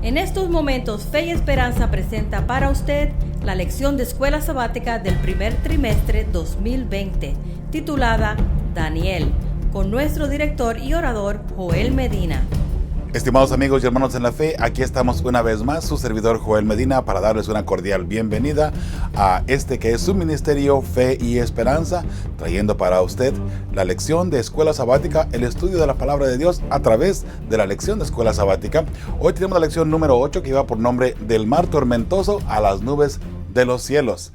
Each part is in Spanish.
En estos momentos, Fe y Esperanza presenta para usted la lección de escuela sabática del primer trimestre 2020, titulada Daniel, con nuestro director y orador Joel Medina. Estimados amigos y hermanos en la fe, aquí estamos una vez más, su servidor Joel Medina, para darles una cordial bienvenida a este que es su ministerio Fe y Esperanza, trayendo para usted la lección de escuela sabática, el estudio de la palabra de Dios a través de la lección de escuela sabática. Hoy tenemos la lección número 8 que lleva por nombre Del mar tormentoso a las nubes de los cielos.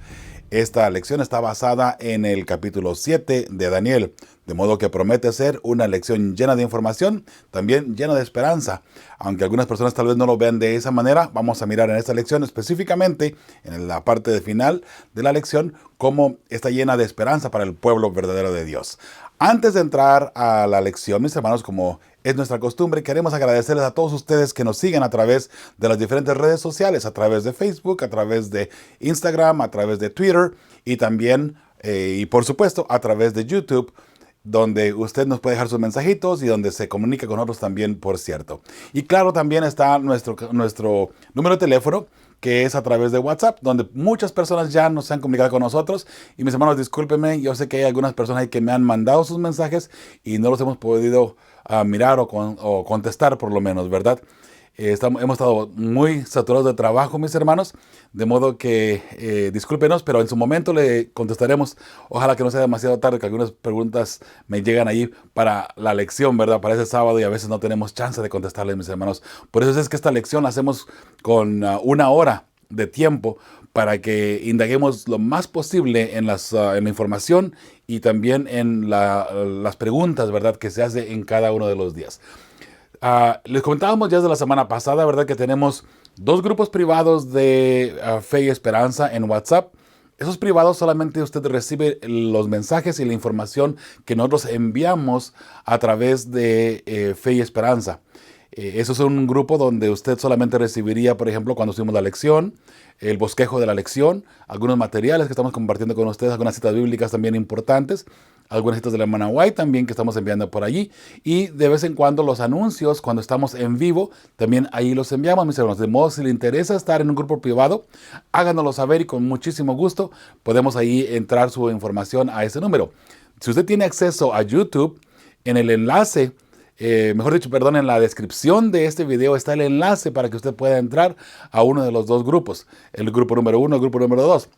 Esta lección está basada en el capítulo 7 de Daniel, de modo que promete ser una lección llena de información, también llena de esperanza. Aunque algunas personas tal vez no lo vean de esa manera, vamos a mirar en esta lección específicamente, en la parte de final de la lección, cómo está llena de esperanza para el pueblo verdadero de Dios. Antes de entrar a la lección, mis hermanos, como es nuestra costumbre, queremos agradecerles a todos ustedes que nos siguen a través de las diferentes redes sociales, a través de Facebook, a través de Instagram, a través de Twitter y también, y por supuesto, a través de YouTube, donde usted nos puede dejar sus mensajitos y donde se comunica con nosotros también, por cierto. Y claro, también está nuestro número de teléfono, que es a través de WhatsApp, donde muchas personas ya nos han comunicado con nosotros. Y mis hermanos, discúlpenme, yo sé que hay algunas personas ahí que me han mandado sus mensajes y no los hemos podido mirar o contestar por lo menos, ¿verdad? Hemos estado muy saturados de trabajo, mis hermanos, de modo que discúlpenos, pero en su momento le contestaremos. Ojalá que no sea demasiado tarde, que algunas preguntas me llegan ahí para la lección, ¿verdad? Para ese sábado y a veces no tenemos chance de contestarles, mis hermanos. Por eso es que esta lección la hacemos con una hora de tiempo para que indaguemos lo más posible en la información y también en las preguntas, ¿verdad?, que se hace en cada uno de los días. Les comentábamos ya desde la semana pasada, ¿verdad?, que tenemos dos grupos privados de Fe y Esperanza en WhatsApp. Esos privados solamente usted recibe los mensajes y la información que nosotros enviamos a través de Fe y Esperanza. Eso es un grupo donde usted solamente recibiría, por ejemplo, cuando hicimos la lección, el bosquejo de la lección, algunos materiales que estamos compartiendo con ustedes, algunas citas bíblicas también importantes, algunas citas de la hermana White también que estamos enviando por allí, y de vez en cuando los anuncios, cuando estamos en vivo, también ahí los enviamos, mis hermanos. De modo, si le interesa estar en un grupo privado, háganoslo saber y con muchísimo gusto podemos ahí entrar su información a ese número. Si usted tiene acceso a YouTube, en el enlace, en la descripción de este video está el enlace para que usted pueda entrar a uno de los dos grupos, el grupo número 1, el grupo número 2.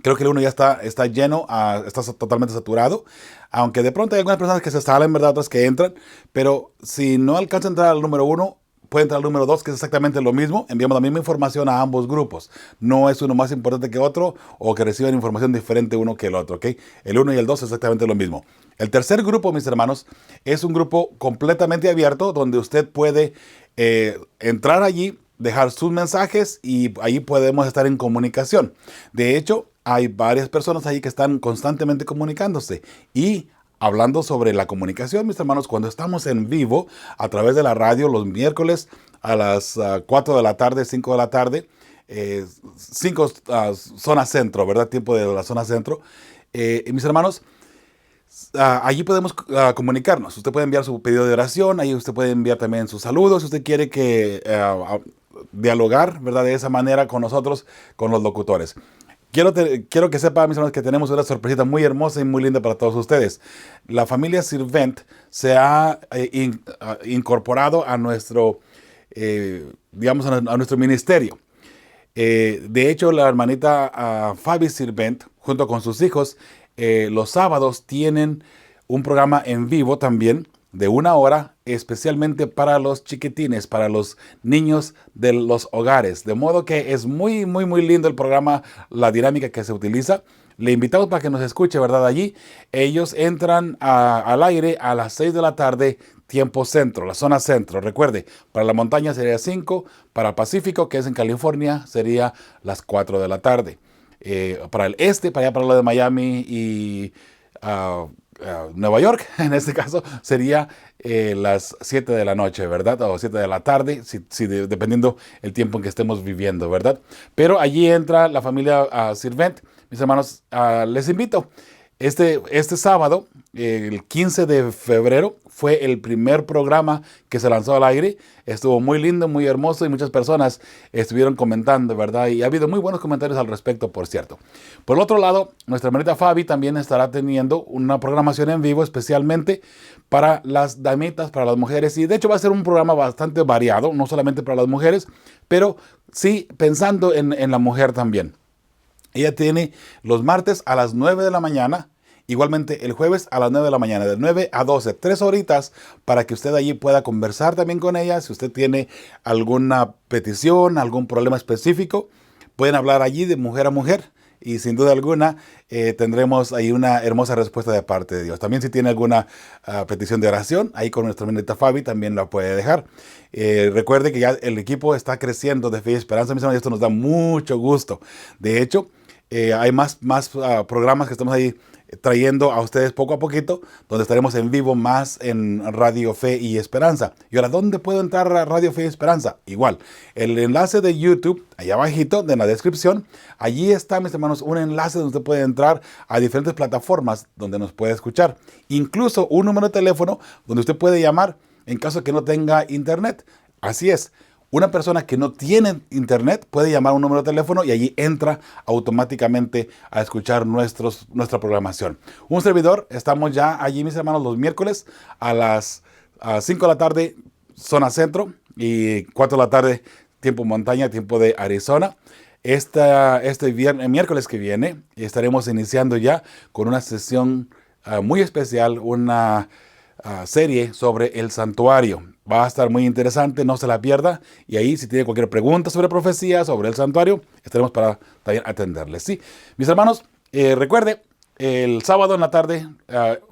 Creo que el 1 ya está lleno, está totalmente saturado, aunque de pronto hay algunas personas que se salen, ¿verdad?, otras que entran, pero si no alcanza a entrar al número 1, puede entrar al número 2, que es exactamente lo mismo. Enviamos la misma información a ambos grupos. No es uno más importante que otro o que reciban información diferente uno que el otro, ¿ok? El 1 y el 2 es exactamente lo mismo. El tercer grupo, mis hermanos, es un grupo completamente abierto donde usted puede entrar allí, dejar sus mensajes y ahí podemos estar en comunicación. De hecho, hay varias personas ahí que están constantemente comunicándose y hablando sobre la comunicación, mis hermanos. Cuando estamos en vivo a través de la radio los miércoles a las 4 de la tarde, 5 de la tarde, 5 zona centro, ¿verdad? Tiempo de la zona centro. Mis hermanos, allí podemos comunicarnos. Usted puede enviar su pedido de oración, ahí usted puede enviar también sus saludos. Si usted quiere dialogar, ¿verdad?, de esa manera con nosotros, con los locutores. Quiero que sepan, mis hermanos, que tenemos una sorpresita muy hermosa y muy linda para todos ustedes. La familia Sirvent se ha incorporado a nuestro, a nuestro ministerio. De hecho, la hermanita Fabi Sirvent, junto con sus hijos, los sábados tienen un programa en vivo también de 1 hora, especialmente para los chiquitines, para los niños de los hogares. De modo que es muy, muy, muy lindo el programa, la dinámica que se utiliza. Le invitamos para que nos escuche, ¿verdad? Allí ellos entran al aire a las 6 de la tarde, tiempo centro, la zona centro. Recuerde, para la montaña sería 5, para el Pacífico, que es en California, sería las 4 de la tarde. Para el este, para allá, para lo de Miami y Nueva York, en este caso, sería las 7 de la noche, ¿verdad? O 7 de la tarde, dependiendo el tiempo en que estemos viviendo, ¿verdad? Pero allí entra la familia Sirvent. Mis hermanos, les invito. Este sábado, el 15 de febrero, fue el primer programa que se lanzó al aire. Estuvo muy lindo, muy hermoso y muchas personas estuvieron comentando, ¿verdad? Y ha habido muy buenos comentarios al respecto, por cierto. Por el otro lado, nuestra hermanita Fabi también estará teniendo una programación en vivo especialmente para las damitas, para las mujeres. Y de hecho va a ser un programa bastante variado, no solamente para las mujeres, pero sí pensando en la mujer también. Ella tiene los martes a las 9 de la mañana, igualmente el jueves a las 9 de la mañana, de 9 a 12, 3 horitas para que usted allí pueda conversar también con ella. Si usted tiene alguna petición, algún problema específico, pueden hablar allí de mujer a mujer y sin duda alguna tendremos ahí una hermosa respuesta de parte de Dios. También si tiene alguna petición de oración, ahí con nuestra hermanita Fabi también la puede dejar. Recuerde que ya el equipo está creciendo de Fe y Esperanza, mis hermanos, y esto nos da mucho gusto. De hecho, hay más programas que estamos ahí trayendo a ustedes poco a poquito, donde estaremos en vivo más en Radio Fe y Esperanza. Y ahora, ¿dónde puedo entrar a Radio Fe y Esperanza? Igual, el enlace de YouTube, allá abajito, en la descripción, allí está, mis hermanos, un enlace donde usted puede entrar a diferentes plataformas donde nos puede escuchar. Incluso un número de teléfono donde usted puede llamar en caso de que no tenga internet. Así es. Una persona que no tiene internet puede llamar a un número de teléfono y allí entra automáticamente a escuchar nuestra programación. Un servidor, estamos ya allí, mis hermanos, los miércoles a las 5 de la tarde, zona centro, y 4 de la tarde, tiempo montaña, tiempo de Arizona. Este miércoles que viene estaremos iniciando ya con una sesión muy especial, una serie sobre el santuario. Va a estar muy interesante, no se la pierda. Y ahí, si tiene cualquier pregunta sobre profecía, sobre el santuario, estaremos para también atenderles. Sí, mis hermanos, recuerde, el sábado en la tarde,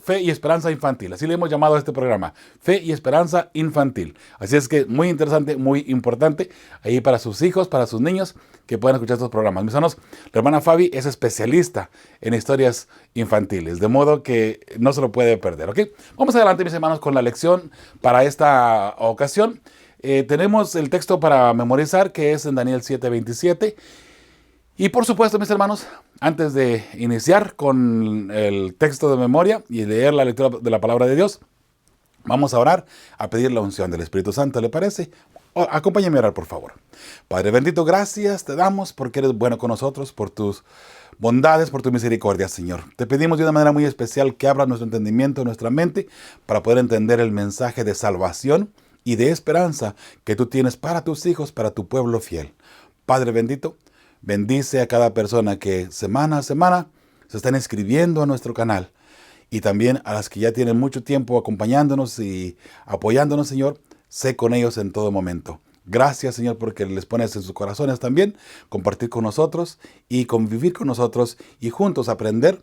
Fe y Esperanza Infantil. Así le hemos llamado a este programa, Fe y Esperanza Infantil. Así es que muy interesante, muy importante, ahí para sus hijos, para sus niños, que puedan escuchar estos programas. Mis hermanos, la hermana Fabi es especialista en historias infantiles, de modo que no se lo puede perder, ¿ok? Vamos adelante, mis hermanos, con la lección para esta ocasión. Tenemos el texto para memorizar, que es en Daniel 7:27. Y por supuesto, mis hermanos, antes de iniciar con el texto de memoria y leer la lectura de la palabra de Dios, vamos a orar, a pedir la unción del Espíritu Santo, ¿le parece? Acompáñame a orar, por favor. Padre bendito, gracias te damos porque eres bueno con nosotros, por tus bondades, por tu misericordia, Señor. Te pedimos de una manera muy especial que abras nuestro entendimiento, nuestra mente, para poder entender el mensaje de salvación y de esperanza que tú tienes para tus hijos, para tu pueblo fiel. Padre bendito, bendice a cada persona que semana a semana se están inscribiendo a nuestro canal y también a las que ya tienen mucho tiempo acompañándonos y apoyándonos, Señor. Sé con ellos en todo momento. Gracias, Señor, porque les pones en sus corazones también compartir con nosotros y convivir con nosotros y juntos aprender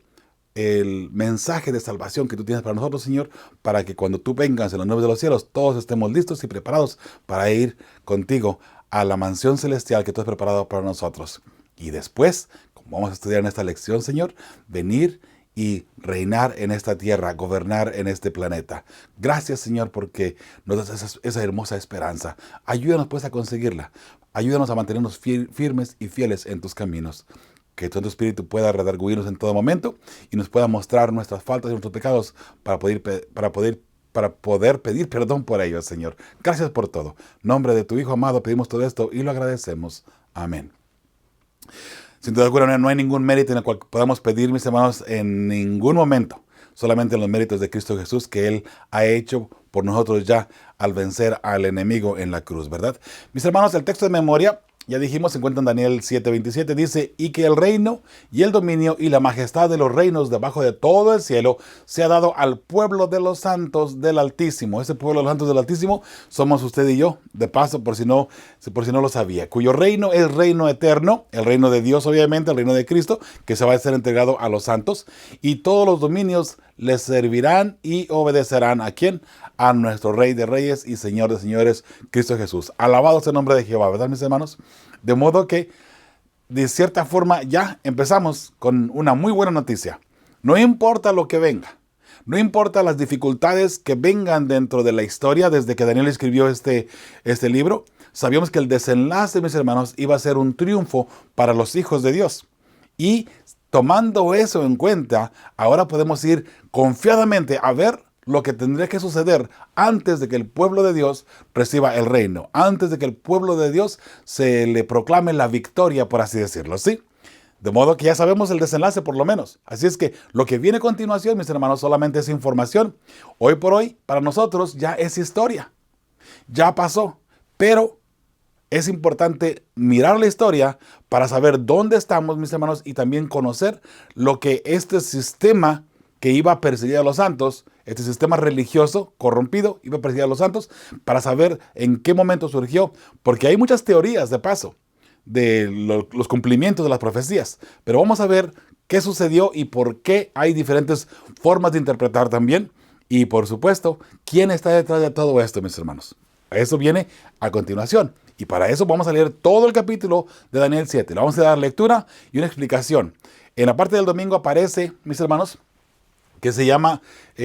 el mensaje de salvación que tú tienes para nosotros, Señor, para que cuando tú vengas en las nubes de los cielos, todos estemos listos y preparados para ir contigo a la mansión celestial que tú has preparado para nosotros. Y después, como vamos a estudiar en esta lección, Señor, venir y reinar en esta tierra, gobernar en este planeta. Gracias, Señor, porque nos das esa hermosa esperanza. Ayúdanos pues a conseguirla. Ayúdanos a mantenernos firmes y fieles en tus caminos. Que tu Espíritu pueda redarguirnos en todo momento y nos pueda mostrar nuestras faltas y nuestros pecados para poder pedir perdón por ellos, Señor. Gracias por todo. En nombre de tu Hijo amado pedimos todo esto y lo agradecemos. Amén. Sin duda alguna, no hay ningún mérito en el cual podamos pedir, mis hermanos, en ningún momento. Solamente en los méritos de Cristo Jesús que Él ha hecho por nosotros ya al vencer al enemigo en la cruz, ¿verdad? Mis hermanos, el texto de memoria, ya dijimos, se encuentra en Daniel 7:27, dice, y que el reino y el dominio y la majestad de los reinos debajo de todo el cielo se ha dado al pueblo de los santos del Altísimo. Ese pueblo de los santos del Altísimo somos usted y yo, de paso, por si no lo sabía, cuyo reino es reino eterno, el reino de Dios, obviamente, el reino de Cristo, que se va a ser entregado a los santos, y todos los dominios les servirán y obedecerán. ¿A quién? A nuestro Rey de Reyes y Señor de Señores, Cristo Jesús. Alabado sea el nombre de Jehová, ¿verdad, mis hermanos? De modo que, de cierta forma, ya empezamos con una muy buena noticia. No importa lo que venga, no importa las dificultades que vengan dentro de la historia, desde que Daniel escribió este libro, sabíamos que el desenlace, mis hermanos, iba a ser un triunfo para los hijos de Dios. Y tomando eso en cuenta, ahora podemos ir confiadamente a ver lo que tendría que suceder antes de que el pueblo de Dios reciba el reino, antes de que el pueblo de Dios se le proclame la victoria, por así decirlo, ¿sí? De modo que ya sabemos el desenlace por lo menos. Así es que lo que viene a continuación, mis hermanos, solamente es información. Hoy por hoy, para nosotros ya es historia. Ya pasó. Pero es importante mirar la historia para saber dónde estamos, mis hermanos, y también conocer lo que este sistema que iba a perseguir a los santos, este sistema religioso corrompido, iba a perseguir a los santos, para saber en qué momento surgió. Porque hay muchas teorías, de paso, de los cumplimientos de las profecías. Pero vamos a ver qué sucedió y por qué hay diferentes formas de interpretar también. Y por supuesto, quién está detrás de todo esto, mis hermanos. Eso viene a continuación. Y para eso vamos a leer todo el capítulo de Daniel 7. Le vamos a dar lectura y una explicación. En la parte del domingo aparece, mis hermanos, que se llama,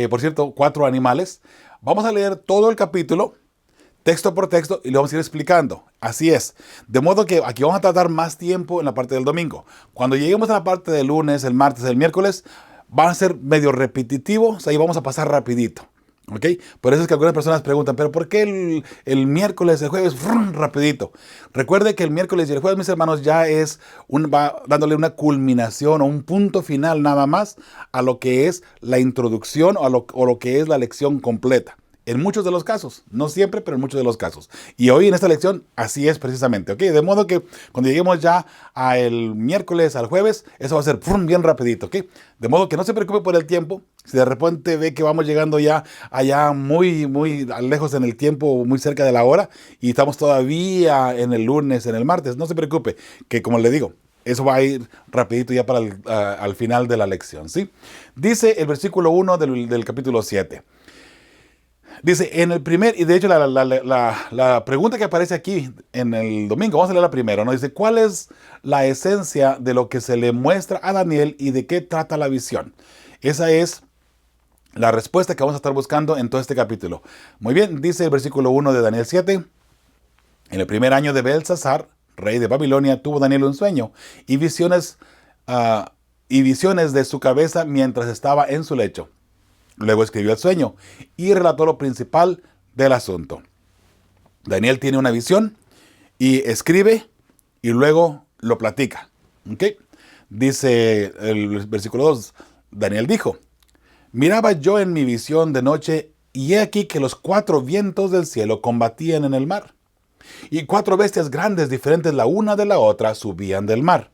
por cierto, 4 animales. Vamos a leer todo el capítulo, texto por texto, y lo vamos a ir explicando. Así es. De modo que aquí vamos a tardar más tiempo en la parte del domingo. Cuando lleguemos a la parte del lunes, el martes, el miércoles, van a ser medio repetitivos. Ahí vamos a pasar rapidito. ¿Ok? Por eso es que algunas personas preguntan, ¿pero por qué el miércoles, el jueves, rapidito? Recuerde que el miércoles y el jueves, mis hermanos, ya va dándole una culminación o un punto final nada más a lo que es la introducción o lo que es la lección completa. En muchos de los casos, no siempre, pero en muchos de los casos. Y hoy en esta lección así es precisamente, ¿ok? De modo que cuando lleguemos ya al miércoles, al jueves, eso va a ser bien rapidito, ¿ok? De modo que no se preocupe por el tiempo. Si de repente ve que vamos llegando ya allá muy, muy lejos en el tiempo, muy cerca de la hora, y estamos todavía en el lunes, en el martes, no se preocupe, que como le digo, eso va a ir rapidito ya para al final de la lección, ¿sí? Dice el versículo 1 del capítulo 7. Dice, en el primer, y de hecho la pregunta que aparece aquí en el domingo, vamos a leerla primero, ¿no? Dice, ¿cuál es la esencia de lo que se le muestra a Daniel y de qué trata la visión? Esa es la respuesta que vamos a estar buscando en todo este capítulo. Muy bien, dice el versículo 1 de Daniel 7, en el primer año de Belsasar, rey de Babilonia, tuvo Daniel un sueño y visiones de su cabeza mientras estaba en su lecho. Luego escribió el sueño y relató lo principal del asunto. Daniel tiene una visión y escribe y luego lo platica. ¿Ok? Dice el versículo 2, Daniel dijo, miraba yo en mi visión de noche y he aquí que los 4 vientos del cielo combatían en el mar. Y 4 bestias grandes diferentes la una de la otra subían del mar.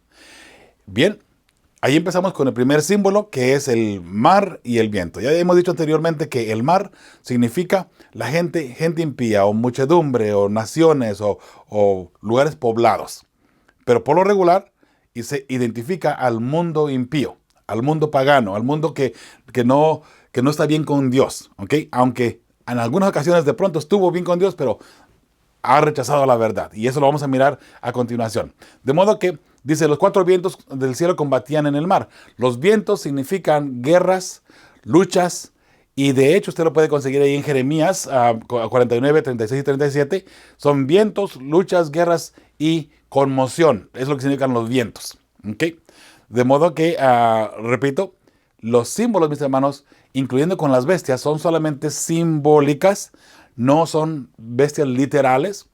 Bien. Ahí empezamos con el primer símbolo, que es el mar y el viento. Ya hemos dicho anteriormente que el mar significa la gente impía, o muchedumbre, o naciones, o lugares poblados. Pero por lo regular, y se identifica al mundo impío, al mundo pagano, al mundo que no está bien con Dios. ¿Ok? Aunque en algunas ocasiones de pronto estuvo bien con Dios, pero ha rechazado la verdad. Y eso lo vamos a mirar a continuación. De modo que dice, los 4 vientos del cielo combatían en el mar. Los vientos significan guerras, luchas, y de hecho usted lo puede conseguir ahí en Jeremías 49, 36 y 37. Son vientos, luchas, guerras y conmoción. Es lo que significan los vientos. ¿Okay? De modo que, repito, los símbolos, mis hermanos, incluyendo con las bestias, son solamente simbólicas, no son bestias literales.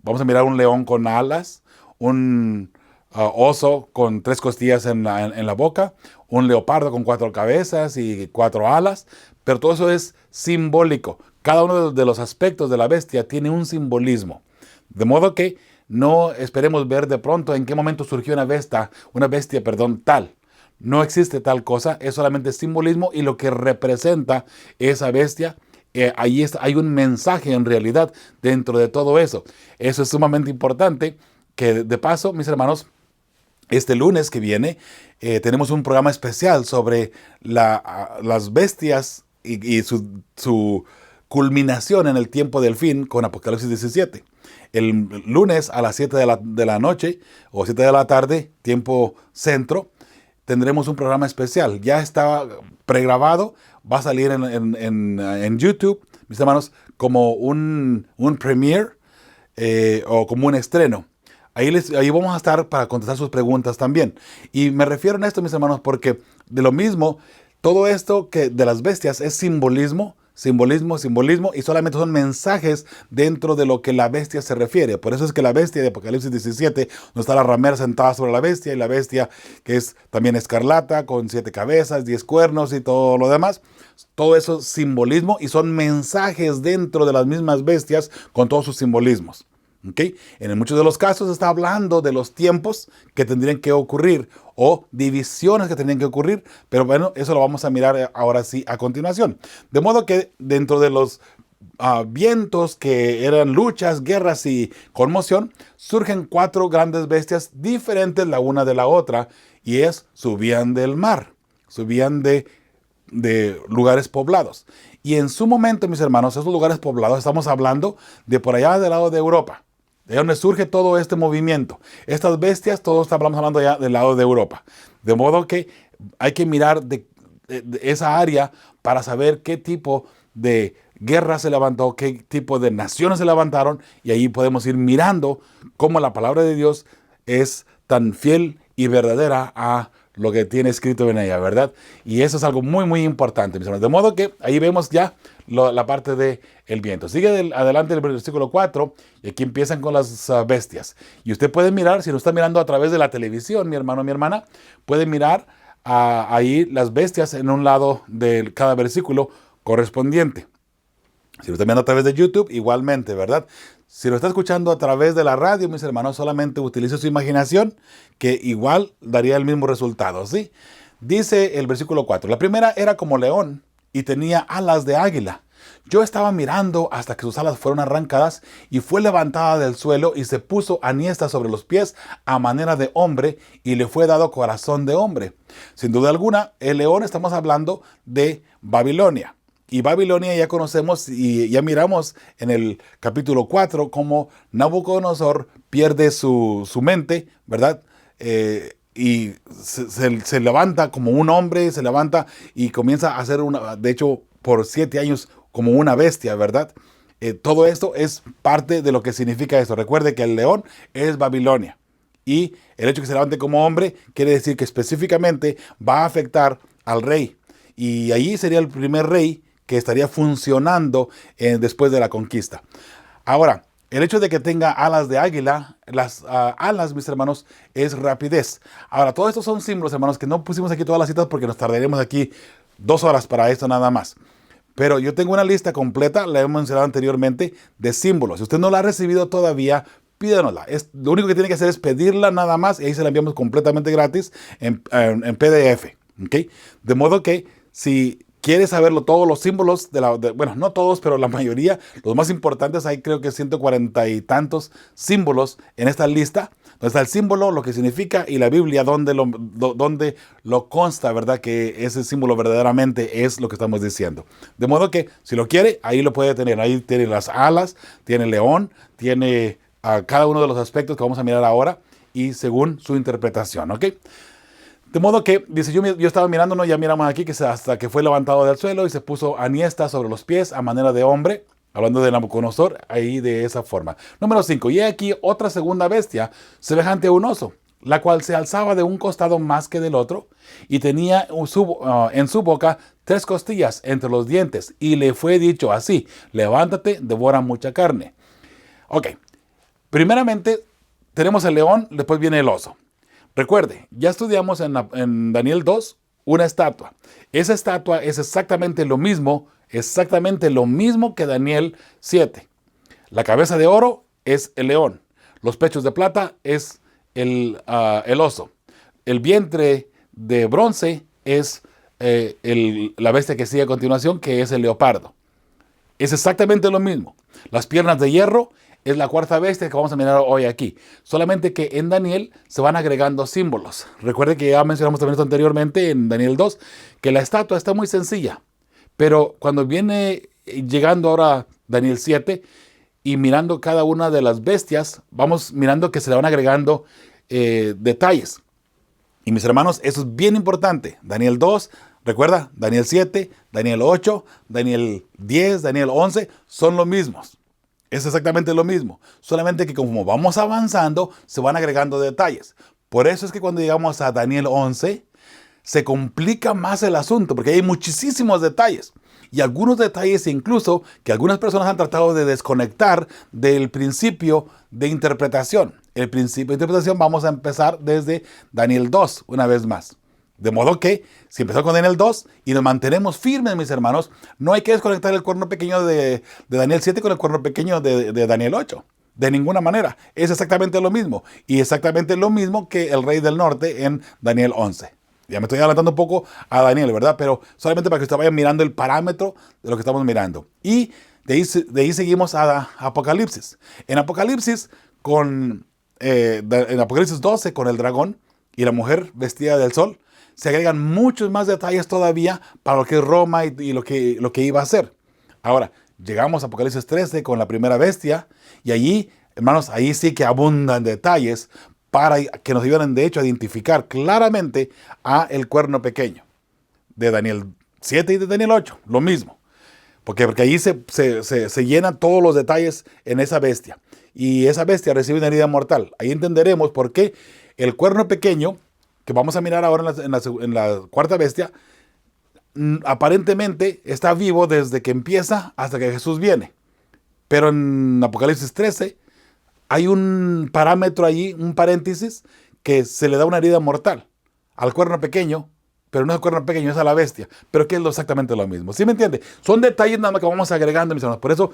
Vamos a mirar un león con alas, un oso con 3 costillas en la boca, un leopardo con 4 cabezas y 4 alas, pero todo eso es simbólico. Cada uno de los aspectos de la bestia tiene un simbolismo, de modo que no esperemos ver de pronto en qué momento surgió una bestia tal. No existe tal cosa, es solamente simbolismo y lo que representa esa bestia. Ahí hay un mensaje en realidad dentro de todo eso. Eso es sumamente importante, que de paso, mis hermanos, este lunes que viene tenemos un programa especial sobre las bestias y su culminación en el tiempo del fin con Apocalipsis 17. El lunes a las 7 de la noche o 7 de la tarde, tiempo centro, tendremos un programa especial. Ya está pregrabado, va a salir en YouTube, mis hermanos, como un premiere o como un estreno. Ahí vamos a estar para contestar sus preguntas también. Y me refiero a esto, mis hermanos, porque de lo mismo, todo esto que de las bestias es simbolismo, y solamente son mensajes dentro de lo que la bestia se refiere. Por eso es que la bestia de Apocalipsis 17, donde está la ramera sentada sobre la bestia, y la bestia que es también escarlata, con 7 cabezas, 10 cuernos y todo lo demás, todo eso es simbolismo y son mensajes dentro de las mismas bestias con todos sus simbolismos. ¿Okay? En muchos de los casos está hablando de los tiempos que tendrían que ocurrir o divisiones que tendrían que ocurrir, pero bueno, eso lo vamos a mirar ahora sí a continuación. De modo que dentro de los vientos que eran luchas, guerras y conmoción, surgen 4 grandes bestias diferentes la una de la otra, y subían del mar, subían de lugares poblados. Y en su momento, mis hermanos, esos lugares poblados, estamos hablando de por allá del lado de Europa, de donde surge todo este movimiento. Estas bestias, todos estamos hablando ya del lado de Europa. De modo que hay que mirar de esa área para saber qué tipo de guerra se levantó, qué tipo de naciones se levantaron, y ahí podemos ir mirando cómo la palabra de Dios es tan fiel y verdadera a lo que tiene escrito en ella, ¿verdad? Y eso es algo muy, muy importante, mis hermanos. De modo que ahí vemos ya la parte del viento. Sigue adelante el versículo 4, y aquí empiezan con las bestias. Y usted puede mirar, si lo está mirando a través de la televisión, mi hermano, mi hermana, puede mirar ahí las bestias en un lado de cada versículo correspondiente. Si lo está viendo a través de YouTube, igualmente, ¿verdad? Si lo está escuchando a través de la radio, mis hermanos, solamente utilice su imaginación, que igual daría el mismo resultado, ¿sí? Dice el versículo 4, la primera era como león y tenía alas de águila. Yo estaba mirando hasta que sus alas fueron arrancadas y fue levantada del suelo y se puso aniesta sobre los pies a manera de hombre y le fue dado corazón de hombre. Sin duda alguna, el león, estamos hablando de Babilonia. Y Babilonia ya conocemos y ya miramos en el capítulo 4 cómo Nabucodonosor pierde su mente, ¿verdad? Y se levanta como un hombre, se levanta y comienza a hacer de hecho, por 7 años como una bestia, ¿verdad? Todo esto es parte de lo que significa esto. Recuerde que el león es Babilonia. Y el hecho de que se levante como hombre quiere decir que específicamente va a afectar al rey. Y ahí sería el primer rey que estaría funcionando después de la conquista. Ahora, el hecho de que tenga alas de águila, las alas, mis hermanos, es rapidez. Ahora, todos estos son símbolos, hermanos, que no pusimos aquí todas las citas porque nos tardaremos aquí 2 horas para esto nada más. Pero yo tengo una lista completa, la hemos mencionado anteriormente, de símbolos. Si usted no la ha recibido todavía, pídanosla. Lo único que tiene que hacer es pedirla nada más y ahí se la enviamos completamente gratis en PDF. ¿Okay? De modo que si quieres saberlo, todos los símbolos, bueno, no todos, pero la mayoría, los más importantes, hay creo que 140 y tantos símbolos en esta lista, donde está el símbolo, lo que significa, y la Biblia, donde lo consta, ¿verdad? Que ese símbolo verdaderamente es lo que estamos diciendo. De modo que, si lo quiere, ahí lo puede tener. Ahí tiene las alas, tiene el león, tiene cada uno de los aspectos que vamos a mirar ahora, y según su interpretación, ¿ok? De modo que, dice, yo estaba mirando, ¿no? Ya miramos aquí que hasta que fue levantado del suelo y se puso aniesta sobre los pies a manera de hombre, hablando de Nabucodonosor, ahí de esa forma. Número 5, y he aquí otra segunda bestia, semejante a un oso, la cual se alzaba de un costado más que del otro, y tenía en su boca 3 costillas entre los dientes, y le fue dicho así, levántate, devora mucha carne. Ok, primeramente tenemos el león, después viene el oso. Recuerde, ya estudiamos en Daniel 2 una estatua. Esa estatua es exactamente lo mismo que Daniel 7. La cabeza de oro es el león. Los pechos de plata es el oso. El vientre de bronce es la bestia que sigue a continuación, que es el leopardo. Es exactamente lo mismo. Las piernas de hierro es la cuarta bestia que vamos a mirar hoy aquí. Solamente que en Daniel se van agregando símbolos. Recuerde que ya mencionamos también esto anteriormente en Daniel 2, que la estatua está muy sencilla. Pero cuando viene llegando ahora Daniel 7 y mirando cada una de las bestias, vamos mirando que se le van agregando detalles. Y mis hermanos, eso es bien importante. Daniel 2, recuerda, Daniel 7, Daniel 8, Daniel 10, Daniel 11, son los mismos. Es exactamente lo mismo, solamente que como vamos avanzando, se van agregando detalles. Por eso es que cuando llegamos a Daniel 11, se complica más el asunto, porque hay muchísimos detalles. Y algunos detalles incluso que algunas personas han tratado de desconectar del principio de interpretación. El principio de interpretación vamos a empezar desde Daniel 2, una vez más. De modo que, si empezó con Daniel 2 y nos mantenemos firmes, mis hermanos, no hay que desconectar el cuerno pequeño de Daniel 7 con el cuerno pequeño de Daniel 8. De ninguna manera. Es exactamente lo mismo. Y exactamente lo mismo que el rey del norte en Daniel 11. Ya me estoy adelantando un poco a Daniel, ¿verdad? Pero solamente para que ustedes vayan mirando el parámetro de lo que estamos mirando. Y de ahí seguimos a Apocalipsis. En Apocalipsis, en Apocalipsis 12, con el dragón y la mujer vestida del sol, se agregan muchos más detalles todavía para lo que es Roma y lo que iba a ser. Ahora, llegamos a Apocalipsis 13 con la primera bestia y allí, hermanos, ahí sí que abundan detalles para que nos ayuden de hecho a identificar claramente a el cuerno pequeño de Daniel 7 y de Daniel 8, lo mismo. Porque ahí se llenan todos los detalles en esa bestia. Y esa bestia recibe una herida mortal. Ahí entenderemos por qué el cuerno pequeño, que vamos a mirar ahora en la cuarta bestia, aparentemente está vivo desde que empieza hasta que Jesús viene. Pero en Apocalipsis 13 hay un parámetro allí, un paréntesis, que se le da una herida mortal al cuerno pequeño, pero no es el cuerno pequeño, es a la bestia, pero que es exactamente lo mismo. ¿Sí me entiende? Son detalles nada más que vamos agregando, mis hermanos. Por eso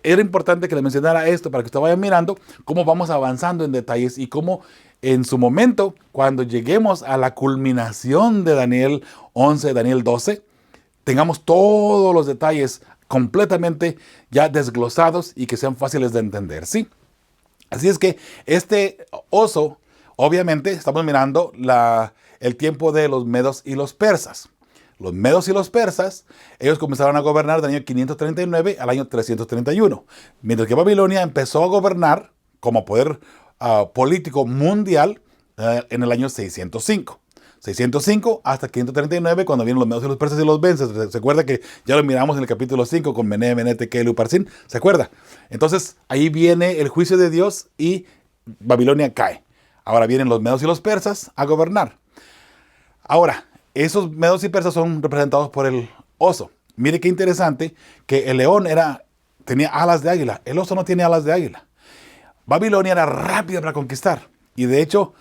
era importante que le mencionara esto, para que usted vaya mirando cómo vamos avanzando en detalles y cómo en su momento, cuando lleguemos a la culminación de Daniel 11, Daniel 12, tengamos todos los detalles completamente ya desglosados y que sean fáciles de entender, ¿sí? Así es que este oso, obviamente, estamos mirando el tiempo de los medos y los persas. Los medos y los persas, ellos comenzaron a gobernar del año 539 al año 331, mientras que Babilonia empezó a gobernar como poder político mundial en el año 605. 605 hasta 539, cuando vienen los medos y los persas y los vencen. ¿Se acuerda que ya lo miramos en el capítulo 5 con Mené, Menete, Kelu, Parsin? ¿Se acuerda? Entonces, ahí viene el juicio de Dios y Babilonia cae. Ahora vienen los medos y los persas a gobernar. Ahora, esos medos y persas son representados por el oso. Mire qué interesante que el león tenía alas de águila. El oso no tiene alas de águila. Babilonia era rápida para conquistar. Y de hecho,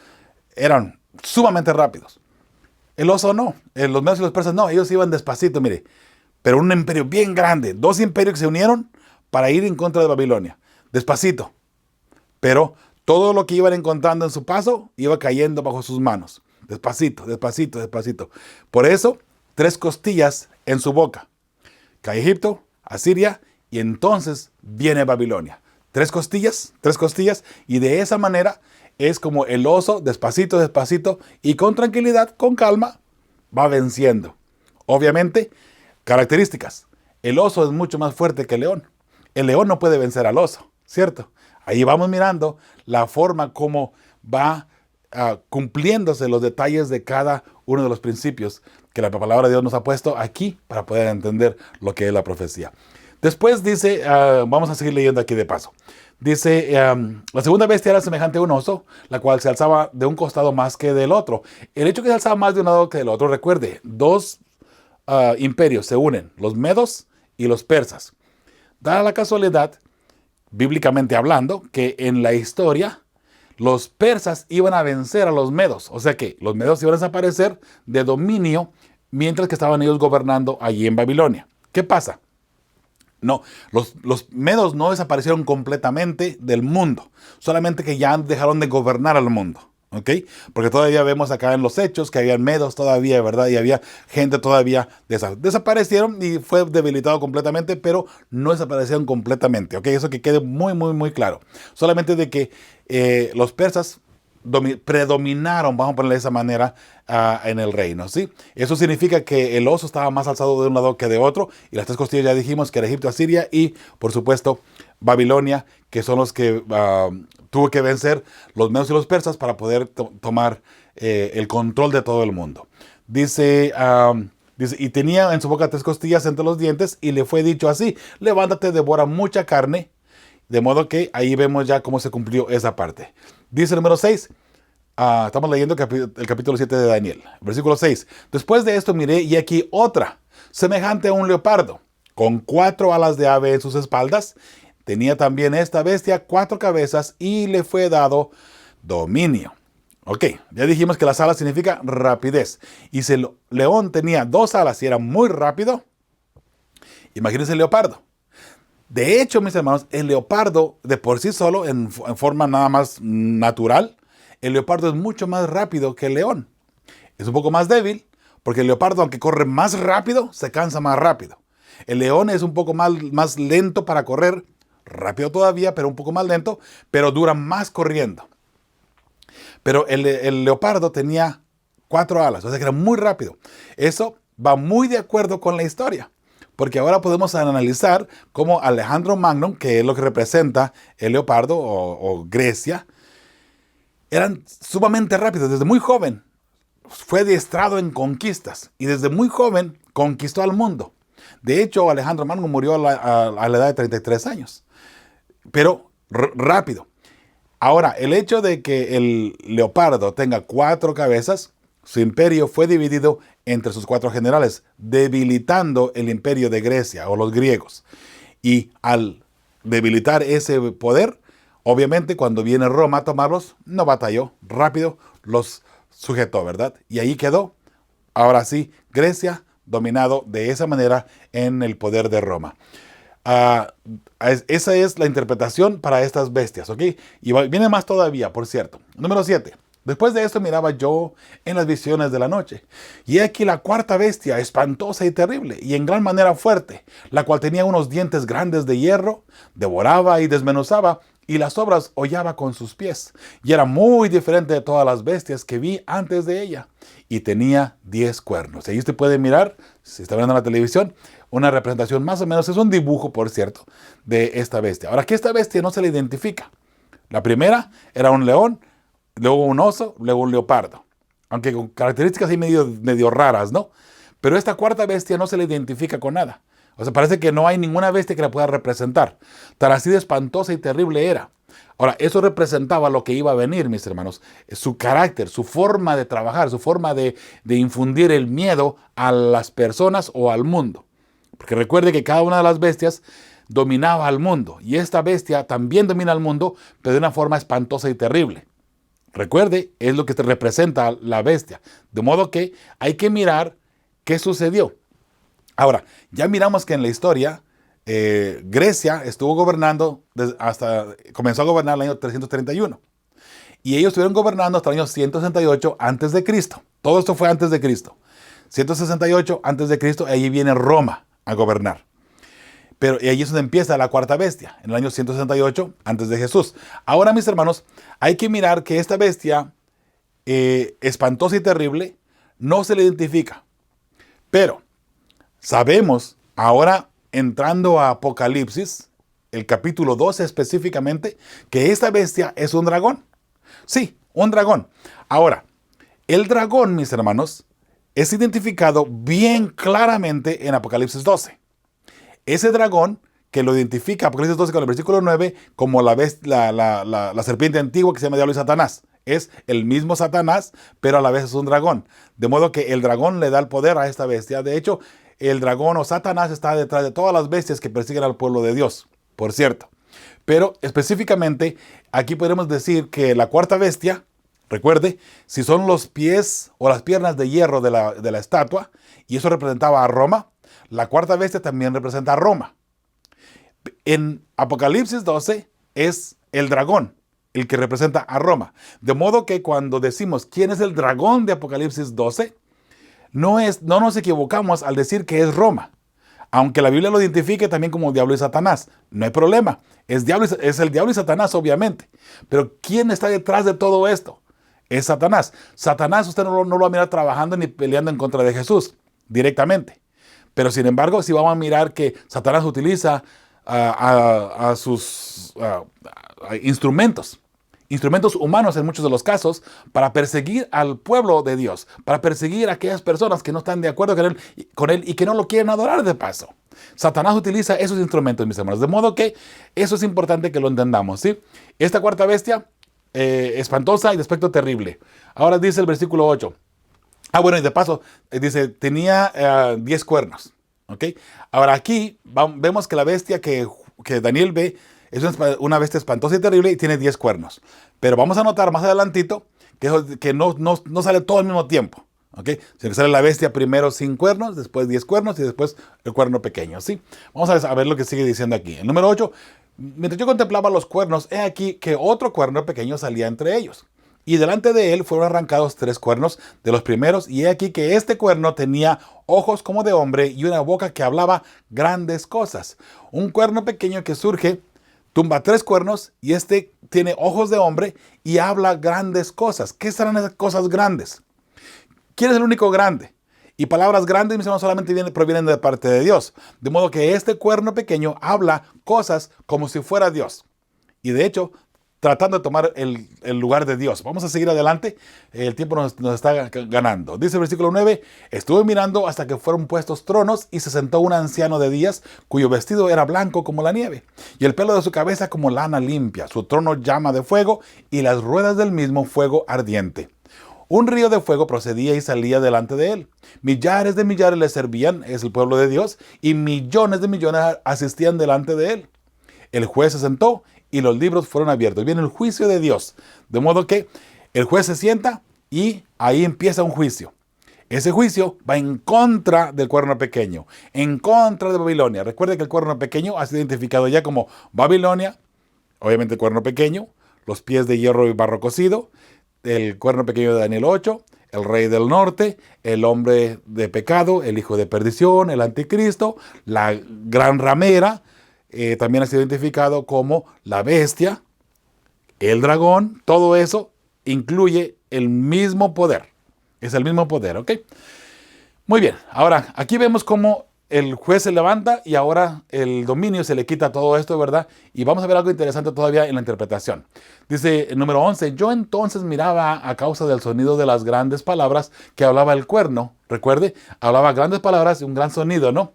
eran sumamente rápidos. El oso no. Los medos y los persas no. Ellos iban despacito, mire. Pero un imperio bien grande. Dos imperios que se unieron para ir en contra de Babilonia. Despacito. Pero todo lo que iban encontrando en su paso iba cayendo bajo sus manos. Despacito, despacito, despacito. Por eso, 3 costillas en su boca. Cae Egipto, Asiria y entonces viene Babilonia. 3 costillas, y de esa manera es como el oso, despacito, despacito y con tranquilidad, con calma, va venciendo. Obviamente, características. El oso es mucho más fuerte que el león. El león no puede vencer al oso, ¿cierto? Ahí vamos mirando la forma como va cumpliéndose los detalles de cada uno de los principios que la palabra de Dios nos ha puesto aquí para poder entender lo que es la profecía. Después dice, vamos a seguir leyendo aquí de paso. Dice, la segunda bestia era semejante a un oso, la cual se alzaba de un costado más que del otro. El hecho que se alzaba más de un lado que del otro, recuerde, 2 imperios se unen, los medos y los persas. Da la casualidad, bíblicamente hablando, que en la historia los persas iban a vencer a los medos. O sea que los medos iban a desaparecer de dominio mientras que estaban ellos gobernando allí en Babilonia. ¿Qué pasa? No, los medos no desaparecieron completamente del mundo, solamente que ya dejaron de gobernar al mundo, ¿ok? Porque todavía vemos acá en los hechos que había medos todavía, ¿verdad? Y había gente todavía desaparecieron y fue debilitado completamente, pero no desaparecieron completamente, ¿ok? Eso que quede muy, muy, muy claro. Solamente de que los persas predominaron, vamos a ponerle de esa manera, en el reino, ¿sí? Eso significa que el oso estaba más alzado de un lado que de otro, y las 3 costillas ya dijimos que era Egipto, Asiria y, por supuesto, Babilonia, que son los que tuvo que vencer los medos y los persas para poder tomar el control de todo el mundo. Dice, y tenía en su boca 3 costillas entre los dientes, y le fue dicho así: levántate, devora mucha carne, De modo que ahí vemos ya cómo se cumplió esa parte. Dice el número 6. Estamos leyendo el capítulo 7 de Daniel. Versículo 6. Después de esto miré y aquí otra, semejante a un leopardo, con 4 alas de ave en sus espaldas. Tenía también esta bestia 4 cabezas y le fue dado dominio. Ok, ya dijimos que las alas significa rapidez. Y si el león tenía 2 alas y era muy rápido, imagínense el leopardo. De hecho, mis hermanos, el leopardo de por sí solo, en forma nada más natural, el leopardo es mucho más rápido que el león. Es un poco más débil, porque el leopardo, aunque corre más rápido, se cansa más rápido. El león es un poco más lento para correr, rápido todavía, pero un poco más lento, pero dura más corriendo. Pero el leopardo tenía 4 alas, o sea que era muy rápido. Eso va muy de acuerdo con la historia. Porque ahora podemos analizar cómo Alejandro Magno, que es lo que representa el leopardo o Grecia, eran sumamente rápidos. Desde muy joven fue adiestrado en conquistas y desde muy joven conquistó al mundo. De hecho, Alejandro Magno murió a la edad de 33 años, pero rápido. Ahora, el hecho de que el leopardo tenga 4 cabezas, su imperio fue dividido entre sus 4 generales, debilitando el imperio de Grecia o los griegos. Y al debilitar ese poder, obviamente cuando viene Roma a tomarlos, no batalló, rápido los sujetó, ¿verdad? Y ahí quedó, ahora sí, Grecia dominado de esa manera en el poder de Roma. Esa es la interpretación para estas bestias, ¿ok? Y viene más todavía, por cierto. Número 7. Después de esto miraba yo en las visiones de la noche, y he aquí la 4ª bestia, espantosa y terrible, y en gran manera fuerte, la cual tenía unos dientes grandes de hierro, devoraba y desmenuzaba, y las obras hollaba con sus pies, y era muy diferente de todas las bestias que vi antes de ella, y tenía 10 cuernos. Y ahí usted puede mirar, si está viendo en la televisión, una representación más o menos, es un dibujo, por cierto, de esta bestia. Ahora, que esta bestia no se le identifica. La primera era un león, luego un oso, luego un leopardo. Aunque con características ahí medio raras, ¿no? Pero esta 4ª bestia no se le identifica con nada. O sea, parece que no hay ninguna bestia que la pueda representar. Tan así de espantosa y terrible era. Ahora, eso representaba lo que iba a venir, mis hermanos. Su carácter, su forma de trabajar, su forma de infundir el miedo a las personas o al mundo. Porque recuerde que cada una de las bestias dominaba al mundo. Y esta bestia también domina al mundo, pero de una forma espantosa y terrible. Recuerde, es lo que te representa la bestia. De modo que hay que mirar qué sucedió. Ahora, ya miramos que en la historia, Grecia estuvo gobernando, comenzó a gobernar en el año 331. Y ellos estuvieron gobernando hasta el año 168 antes de Cristo. Todo esto fue antes de Cristo. 168 antes de Cristo, ahí viene Roma a gobernar. Pero y ahí es donde empieza la 4ª bestia, en el año 168 antes de Jesús. Ahora, mis hermanos, hay que mirar que esta bestia espantosa y terrible no se le identifica. Pero sabemos, ahora entrando a Apocalipsis, el capítulo 12 específicamente, que esta bestia es un dragón. Sí, un dragón. Ahora, el dragón, mis hermanos, es identificado bien claramente en Apocalipsis 12. Ese dragón que lo identifica Apocalipsis 12 con el versículo 9 como la serpiente antigua que se llama Diablo y Satanás. Es el mismo Satanás, pero a la vez es un dragón. De modo que el dragón le da el poder a esta bestia. De hecho, el dragón o Satanás está detrás de todas las bestias que persiguen al pueblo de Dios, por cierto. Pero específicamente, aquí podemos decir que la 4ª bestia, recuerde, si son los pies o las piernas de hierro de la estatua, y eso representaba a Roma, la 4ª bestia también representa a Roma. En Apocalipsis 12 es el dragón, el que representa a Roma. De modo que cuando decimos quién es el dragón de Apocalipsis 12, no nos equivocamos al decir que es Roma. Aunque la Biblia lo identifique también como Diablo y Satanás, no hay problema. Es el Diablo y Satanás, obviamente. Pero ¿quién está detrás de todo esto? Es Satanás. Satanás usted no lo va a mirar trabajando ni peleando en contra de Jesús directamente. Pero sin embargo, si vamos a mirar que Satanás utiliza a sus instrumentos. instrumentos humanos en muchos de los casos, para perseguir al pueblo de Dios, para perseguir a aquellas personas que no están de acuerdo con él y que no lo quieren adorar de paso. Satanás utiliza esos instrumentos, mis hermanos, de modo que eso es importante que lo entendamos, ¿sí? Esta cuarta bestia, espantosa y de aspecto terrible. Ahora dice el versículo 8. Bueno, y de paso, dice, tenía 10 cuernos, ¿ok? Ahora aquí vemos que la bestia que Daniel ve es una bestia espantosa y terrible y tiene 10 cuernos. Pero vamos a notar más adelantito que no sale todo al mismo tiempo. ¿Ok? Sino que sale la bestia primero sin cuernos, después 10 cuernos y después el cuerno pequeño. ¿Sí? Vamos a ver lo que sigue diciendo aquí. El número 8. Mientras yo contemplaba los cuernos, he aquí que otro cuerno pequeño salía entre ellos. Y delante de él fueron arrancados 3 cuernos de los primeros. Y he aquí que este cuerno tenía ojos como de hombre y una boca que hablaba grandes cosas. Un cuerno pequeño que surge tumba 3 cuernos y este tiene ojos de hombre y habla grandes cosas. ¿Qué serán esas cosas grandes? ¿Quién es el único grande? Y palabras grandes, mis hermanos, solamente provienen de parte de Dios. De modo que este cuerno pequeño habla cosas como si fuera Dios. Y de hecho, tratando de tomar el lugar de Dios. Vamos a seguir adelante. El tiempo nos está ganando. Dice el versículo 9. Estuve mirando hasta que fueron puestos tronos y se sentó un anciano de días cuyo vestido era blanco como la nieve y el pelo de su cabeza como lana limpia. Su trono llama de fuego y las ruedas del mismo fuego ardiente. Un río de fuego procedía y salía delante de él. Millares de millares le servían, es el pueblo de Dios, y millones de millones asistían delante de él. El juez se sentó y los libros fueron abiertos. Viene el juicio de Dios. De modo que el juez se sienta y ahí empieza un juicio. Ese juicio va en contra del cuerno pequeño, en contra de Babilonia. Recuerde que el cuerno pequeño ha sido identificado ya como Babilonia, obviamente el cuerno pequeño, los pies de hierro y barro cocido, el cuerno pequeño de Daniel 8, el rey del norte, el hombre de pecado, el hijo de perdición, el anticristo, la gran ramera, también ha sido identificado como la bestia, el dragón. Todo eso incluye el mismo poder. Es el mismo poder, ¿ok? Muy bien, ahora aquí vemos cómo el juez se levanta y ahora el dominio se le quita todo esto, ¿verdad? Y vamos a ver algo interesante todavía en la interpretación. Dice el número 11, yo entonces miraba a causa del sonido de las grandes palabras que hablaba el cuerno. Recuerde, hablaba grandes palabras y un gran sonido, ¿no?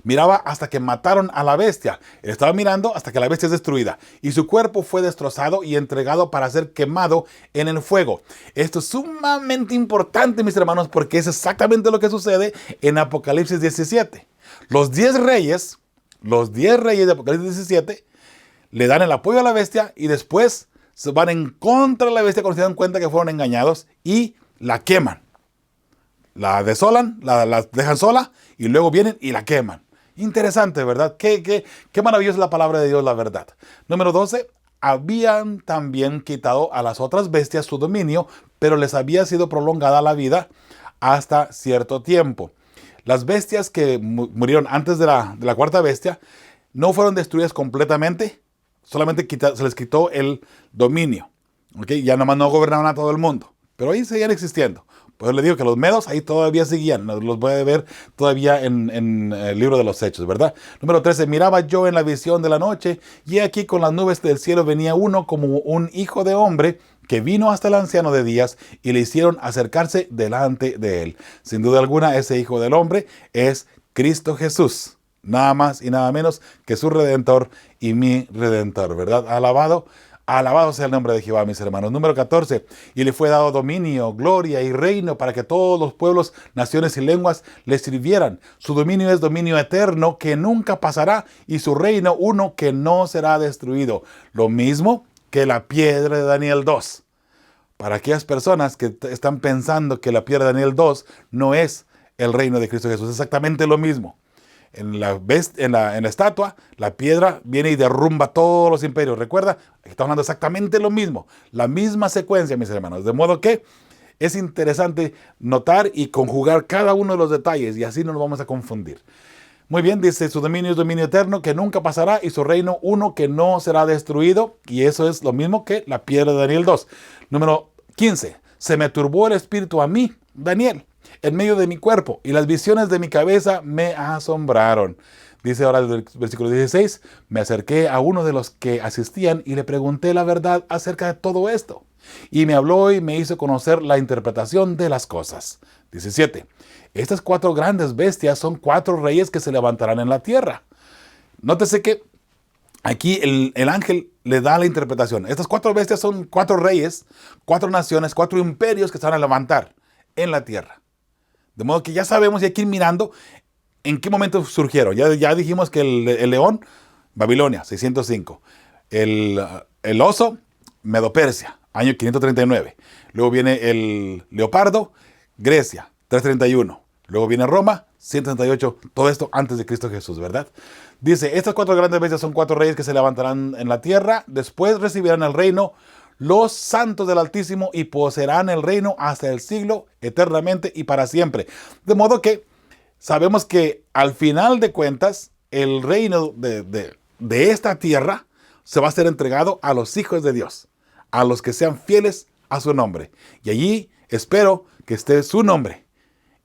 Miraba hasta que mataron a la bestia. Él estaba mirando hasta que la bestia es destruida. Y su cuerpo fue destrozado y entregado para ser quemado en el fuego. Esto es sumamente importante, mis hermanos, porque es exactamente lo que sucede en Apocalipsis 17. Los 10 reyes de Apocalipsis 17 le dan el apoyo a la bestia y después se van en contra de la bestia cuando se dan cuenta que fueron engañados y la queman. La desolan, la dejan sola y luego vienen y la queman. Interesante, ¿verdad? Qué maravillosa es la palabra de Dios, la verdad. Número 12. Habían también quitado a las otras bestias su dominio, pero les había sido prolongada la vida hasta cierto tiempo. Las bestias que murieron antes de la cuarta bestia no fueron destruidas completamente, solamente se les quitó el dominio. ¿Okay? Ya nomás no gobernaban a todo el mundo, pero ahí seguían existiendo. Pues le digo que los medos ahí todavía seguían, los puede ver todavía en el libro de los Hechos, ¿verdad? Número 13, miraba yo en la visión de la noche, y aquí con las nubes del cielo venía uno como un hijo de hombre, que vino hasta el anciano de días, y le hicieron acercarse delante de él. Sin duda alguna, ese hijo del hombre es Cristo Jesús, nada más y nada menos que su Redentor y mi Redentor, ¿verdad? Alabado sea el nombre de Jehová, mis hermanos. Número 14. Y le fue dado dominio, gloria y reino para que todos los pueblos, naciones y lenguas le sirvieran. Su dominio es dominio eterno que nunca pasará y su reino uno que no será destruido. Lo mismo que la piedra de Daniel 2. Para aquellas personas que están pensando que la piedra de Daniel 2 no es el reino de Cristo Jesús, es exactamente lo mismo. En la estatua, la piedra viene y derrumba todos los imperios. Recuerda, está hablando exactamente lo mismo, la misma secuencia, mis hermanos. De modo que es interesante notar y conjugar cada uno de los detalles y así no nos vamos a confundir. Muy bien, dice, su dominio es dominio eterno que nunca pasará y su reino uno que no será destruido. Y eso es lo mismo que la piedra de Daniel 2. Número 15. Se me turbó el espíritu a mí, Daniel, en medio de mi cuerpo, y las visiones de mi cabeza me asombraron. Dice ahora el versículo 16, me acerqué a uno de los que asistían y le pregunté la verdad acerca de todo esto. Y me habló y me hizo conocer la interpretación de las cosas. 17. Estas 4 grandes bestias son 4 reyes que se levantarán en la tierra. Nótese que aquí el ángel le da la interpretación. Estas 4 bestias son 4 reyes, 4 naciones, 4 imperios que se van a levantar en la tierra. De modo que ya sabemos y hay que ir mirando en qué momento surgieron. Ya dijimos que el león, Babilonia, 605. El oso, Medo-Persia, año 539. Luego viene el leopardo, Grecia, 331. Luego viene Roma, 168. Todo esto antes de Cristo Jesús, ¿verdad? Dice, estas 4 grandes bestias son 4 reyes que se levantarán en la tierra. Después recibirán el reino los santos del Altísimo y poseerán el reino hasta el siglo, eternamente y para siempre. De modo que sabemos que al final de cuentas, el reino de esta tierra se va a ser entregado a los hijos de Dios, a los que sean fieles a su nombre. Y allí espero que esté su nombre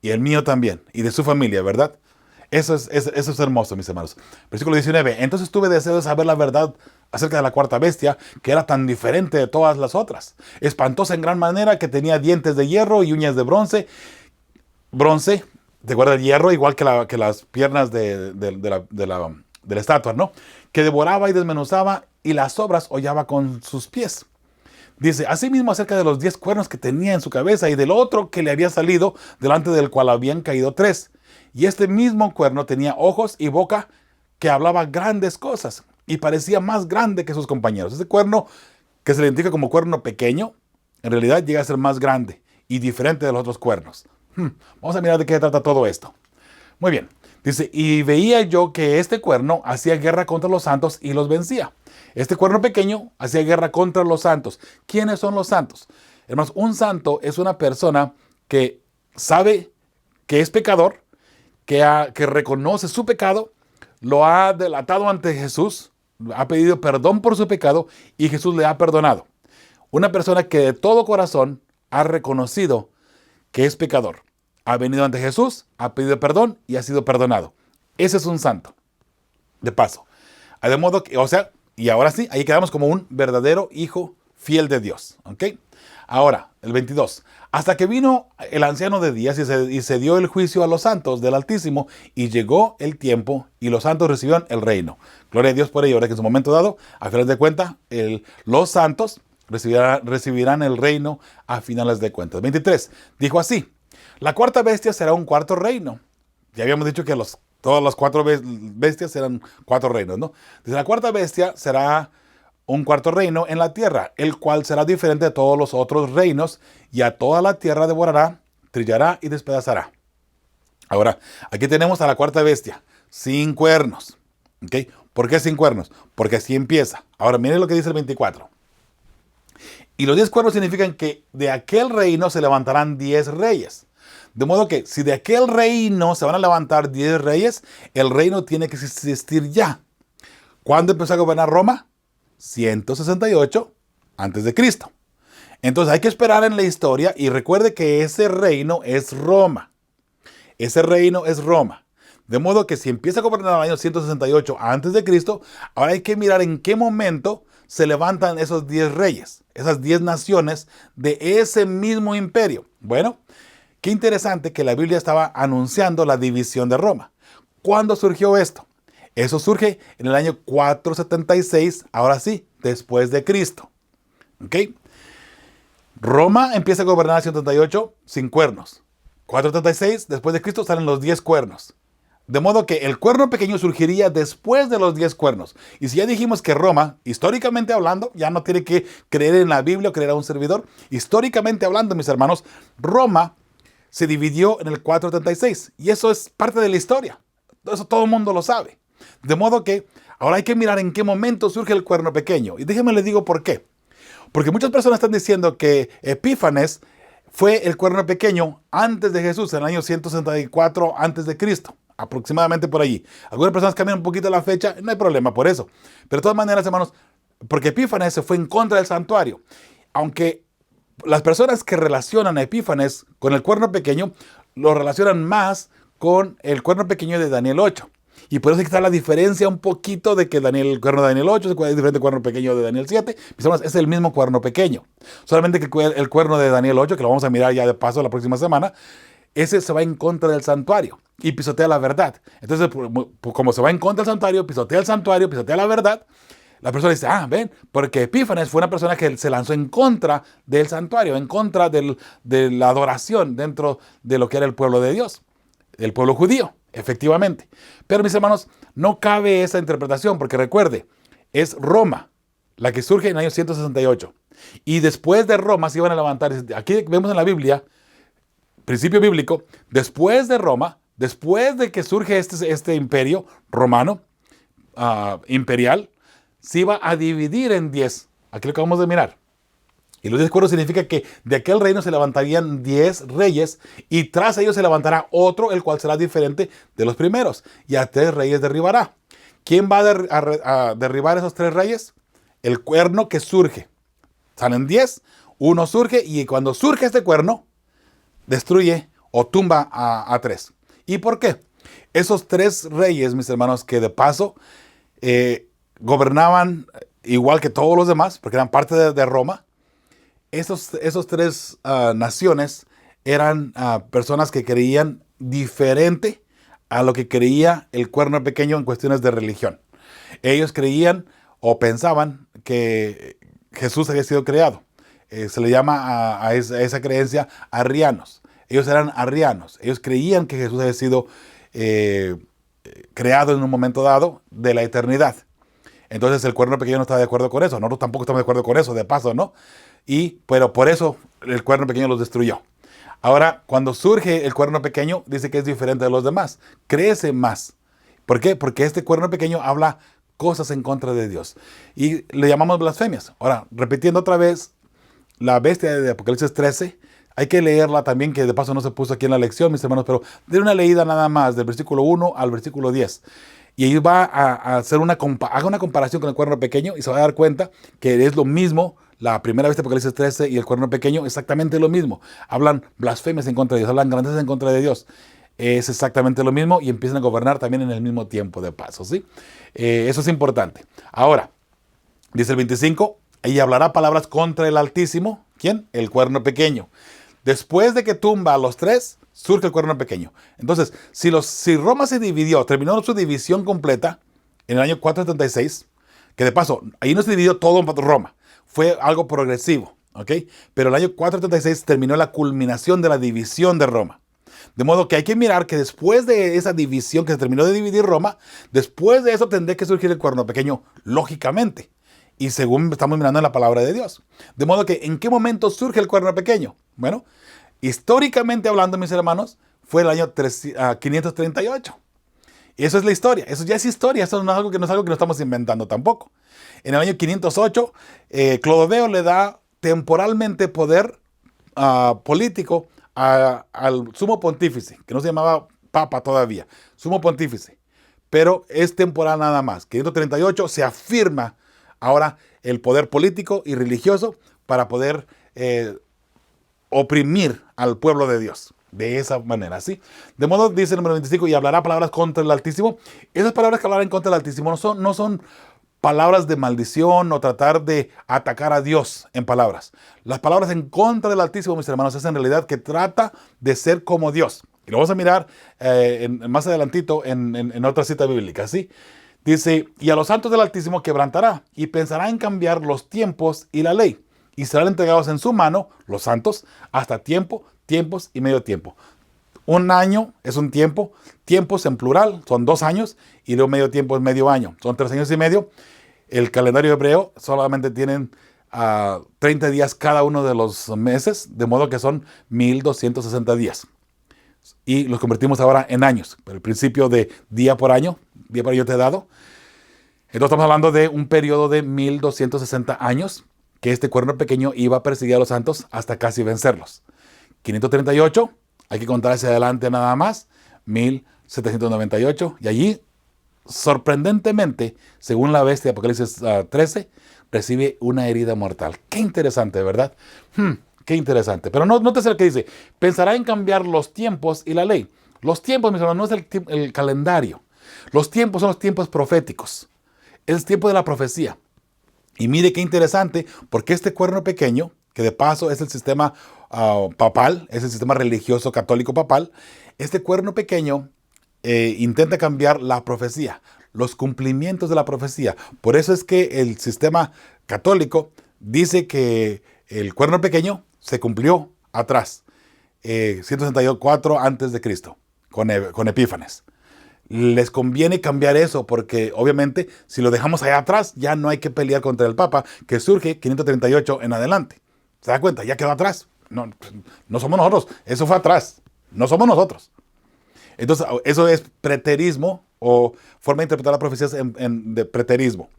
y el mío también, y de su familia, ¿verdad? Eso es hermoso, mis hermanos. Versículo 19. Entonces tuve deseo de saber la verdad acerca de la 4ª bestia, que era tan diferente de todas las otras. Espantosa en gran manera, que tenía dientes de hierro y uñas de bronce. Bronce, ¿te acuerdas del hierro? Igual que las piernas de la estatua, ¿no? Que devoraba y desmenuzaba, y las obras hollaba con sus pies. Dice, asimismo acerca de los 10 cuernos que tenía en su cabeza y del otro que le había salido, delante del cual habían caído 3. Y este mismo cuerno tenía ojos y boca que hablaba grandes cosas y parecía más grande que sus compañeros. Ese cuerno que se le identifica como cuerno pequeño, en realidad llega a ser más grande y diferente de los otros cuernos. Vamos a mirar de qué trata todo esto. Muy bien. Dice, y veía yo que este cuerno hacía guerra contra los santos y los vencía. Este cuerno pequeño hacía guerra contra los santos. ¿Quiénes son los santos? Hermanos, un santo es una persona que sabe que es pecador, que reconoce su pecado, lo ha delatado ante Jesús, ha pedido perdón por su pecado y Jesús le ha perdonado. Una persona que de todo corazón ha reconocido que es pecador, ha venido ante Jesús, ha pedido perdón y ha sido perdonado. Ese es un santo. De paso. De modo que, y ahora sí, ahí quedamos como un verdadero hijo fiel de Dios. ¿Ok? Ahora, el 22. Hasta que vino el anciano de días y se dio el juicio a los santos del Altísimo, y llegó el tiempo y los santos recibieron el reino. Gloria a Dios por ello. Ahora que en su momento dado, a finales de cuentas, los santos recibirán el reino a finales de cuentas. 23. Dijo así, la 4ª bestia será un 4º reino. Ya habíamos dicho que todas las 4 bestias eran 4 reinos, ¿no? Dice, la 4ª bestia será un 4º reino en la tierra, el cual será diferente de todos los otros reinos, y a toda la tierra devorará, trillará y despedazará. Ahora, aquí tenemos a la 4ª bestia, sin cuernos. ¿Okay? ¿Por qué sin cuernos? Porque así empieza. Ahora, miren lo que dice el 24. Y los 10 cuernos significan que de aquel reino se levantarán 10 reyes. De modo que si de aquel reino se van a levantar 10 reyes, el reino tiene que existir ya. ¿Cuándo empezó a gobernar Roma? 168 antes de Cristo. Entonces hay que esperar en la historia y recuerde que ese reino es Roma. Ese reino es Roma. De modo que si empieza a gobernar en el año 168 antes de Cristo, ahora hay que mirar en qué momento se levantan esos 10 reyes, esas 10 naciones de ese mismo imperio. Bueno, qué interesante que la Biblia estaba anunciando la división de Roma. ¿Cuándo surgió esto? Eso surge en el año 476, ahora sí, después de Cristo. ¿Ok? Roma empieza a gobernar en 138 sin cuernos. 476, después de Cristo, salen los 10 cuernos. De modo que el cuerno pequeño surgiría después de los 10 cuernos. Y si ya dijimos que Roma, históricamente hablando, ya no tiene que creer en la Biblia o creer a un servidor. Históricamente hablando, mis hermanos, Roma se dividió en el 476. Y eso es parte de la historia. Eso todo el mundo lo sabe. De modo que ahora hay que mirar en qué momento surge el cuerno pequeño. Y déjenme les digo por qué. Porque muchas personas están diciendo que Epífanes fue el cuerno pequeño antes de Jesús, en el año 164 antes de Cristo, aproximadamente por allí. Algunas personas cambian un poquito la fecha, no hay problema por eso. Pero de todas maneras, hermanos, porque Epífanes se fue en contra del santuario. Aunque las personas que relacionan a Epífanes con el cuerno pequeño, lo relacionan más con el cuerno pequeño de Daniel 8. Y por eso está la diferencia un poquito de que el cuerno de Daniel 8 es diferente del cuerno pequeño de Daniel 7. Mis hermanos, es el mismo cuerno pequeño. Solamente que el cuerno de Daniel 8, que lo vamos a mirar ya de paso la próxima semana, ese se va en contra del santuario y pisotea la verdad. Entonces, como se va en contra del santuario, pisotea la verdad, la persona dice, ven, porque Epífanes fue una persona que se lanzó en contra del santuario, en contra de la adoración dentro de lo que era el pueblo de Dios, el pueblo judío, efectivamente. Pero mis hermanos, no cabe esa interpretación, porque recuerde, es Roma la que surge en el año 168. Y después de Roma se iban a levantar, aquí vemos en la Biblia, principio bíblico, después de Roma, después de que surge este imperio romano, imperial, se iba a dividir en 10. Aquí lo acabamos de mirar. Y los 10 cuernos significa que de aquel reino se levantarían 10 reyes y tras ellos se levantará otro, el cual será diferente de los primeros. Y a 3 reyes derribará. ¿Quién va a derribar esos 3 reyes? El cuerno que surge. Salen 10, uno surge y cuando surge este cuerno, destruye o tumba a 3. ¿Y por qué? Esos 3 reyes, mis hermanos, que de paso gobernaban igual que todos los demás, porque eran parte de Roma. Esos 3 naciones eran personas que creían diferente a lo que creía el cuerno pequeño en cuestiones de religión. Ellos creían o pensaban que Jesús había sido creado. Se le llama a esa creencia arrianos. Ellos eran arrianos. Ellos creían que Jesús había sido creado en un momento dado de la eternidad. Entonces el cuerno pequeño no estaba de acuerdo con eso. Nosotros tampoco estamos de acuerdo con eso, de paso, ¿no? Pero por eso el cuerno pequeño los destruyó. Ahora, cuando surge el cuerno pequeño, dice que es diferente de los demás. Crece más. ¿Por qué? Porque este cuerno pequeño habla cosas en contra de Dios. Y le llamamos blasfemias. Ahora, repitiendo otra vez, la bestia de Apocalipsis 13, hay que leerla también, que de paso no se puso aquí en la lección, mis hermanos, pero de una leída nada más, del versículo 1 al versículo 10. Y ahí va a hacer haga una comparación con el cuerno pequeño y se va a dar cuenta que es lo mismo, la primera bestia de Apocalipsis 13 y el cuerno pequeño, exactamente lo mismo. Hablan blasfemias en contra de Dios, hablan grandezas en contra de Dios. Es exactamente lo mismo y empiezan a gobernar también en el mismo tiempo de paso, ¿sí? Eso es importante. Ahora, dice el 25, y hablará palabras contra el Altísimo. ¿Quién? El cuerno pequeño. Después de que tumba a los 3, surge el cuerno pequeño. Entonces, si Roma se dividió, terminó su división completa en el año 476, que de paso, ahí no se dividió todo Roma, fue algo progresivo, ¿ok? Pero el año 476 terminó la culminación de la división de Roma. De modo que hay que mirar que después de esa división que se terminó de dividir Roma, después de eso tendría que surgir el cuerno pequeño, lógicamente. Y según estamos mirando en la palabra de Dios. De modo que, ¿en qué momento surge el cuerno pequeño? Bueno, históricamente hablando, mis hermanos, fue el año 538. Y eso es la historia. Eso ya es historia. Eso no es algo que no estamos inventando tampoco. En el año 508, Clodoveo le da temporalmente poder político al sumo pontífice, que no se llamaba papa todavía, sumo pontífice. Pero es temporal nada más. 538 se afirma ahora el poder político y religioso para poder oprimir al pueblo de Dios. De esa manera, ¿sí? De modo, dice el número 25, y hablará palabras contra el Altísimo. Esas palabras que hablarán contra el Altísimo no son palabras de maldición o tratar de atacar a Dios en palabras. Las palabras en contra del Altísimo, mis hermanos, es en realidad que trata de ser como Dios. Y lo vamos a mirar más adelantito en otra cita bíblica, ¿sí? Dice, y a los santos del Altísimo quebrantará y pensará en cambiar los tiempos y la ley. Y serán entregados en su mano, los santos, hasta tiempos y medio tiempo. Un año es un tiempo, tiempos en plural, son 2 años, y luego medio tiempo es medio año, son 3 años y medio. El calendario hebreo solamente tienen 30 días cada uno de los meses, de modo que son 1260 días. Y los convertimos ahora en años, pero el principio de día por año te he dado. Entonces estamos hablando de un periodo de 1260 años, que este cuerno pequeño iba a perseguir a los santos hasta casi vencerlos. 538, hay que contar hacia adelante nada más, 1798, y allí, sorprendentemente, según la bestia de Apocalipsis 13, recibe una herida mortal. Qué interesante, ¿verdad? Qué interesante. Pero no te sé lo que dice. Pensará en cambiar los tiempos y la ley. Los tiempos, mis hermanos, no es el calendario. Los tiempos son los tiempos proféticos. Es el tiempo de la profecía. Y mire qué interesante, porque este cuerno pequeño, que de paso es el sistema papal, es el sistema religioso católico papal, este cuerno pequeño intenta cambiar la profecía, los cumplimientos de la profecía. Por eso es que el sistema católico dice que el cuerno pequeño se cumplió atrás, 164 antes de Cristo, con Epífanes. Les conviene cambiar eso porque obviamente si lo dejamos allá atrás ya no hay que pelear contra el Papa, que surge 538 en adelante. ¿Se da cuenta? Ya quedó atrás. No, no somos nosotros, eso fue atrás, no somos nosotros. Entonces eso es preterismo o forma de interpretar las profecías de preterismo,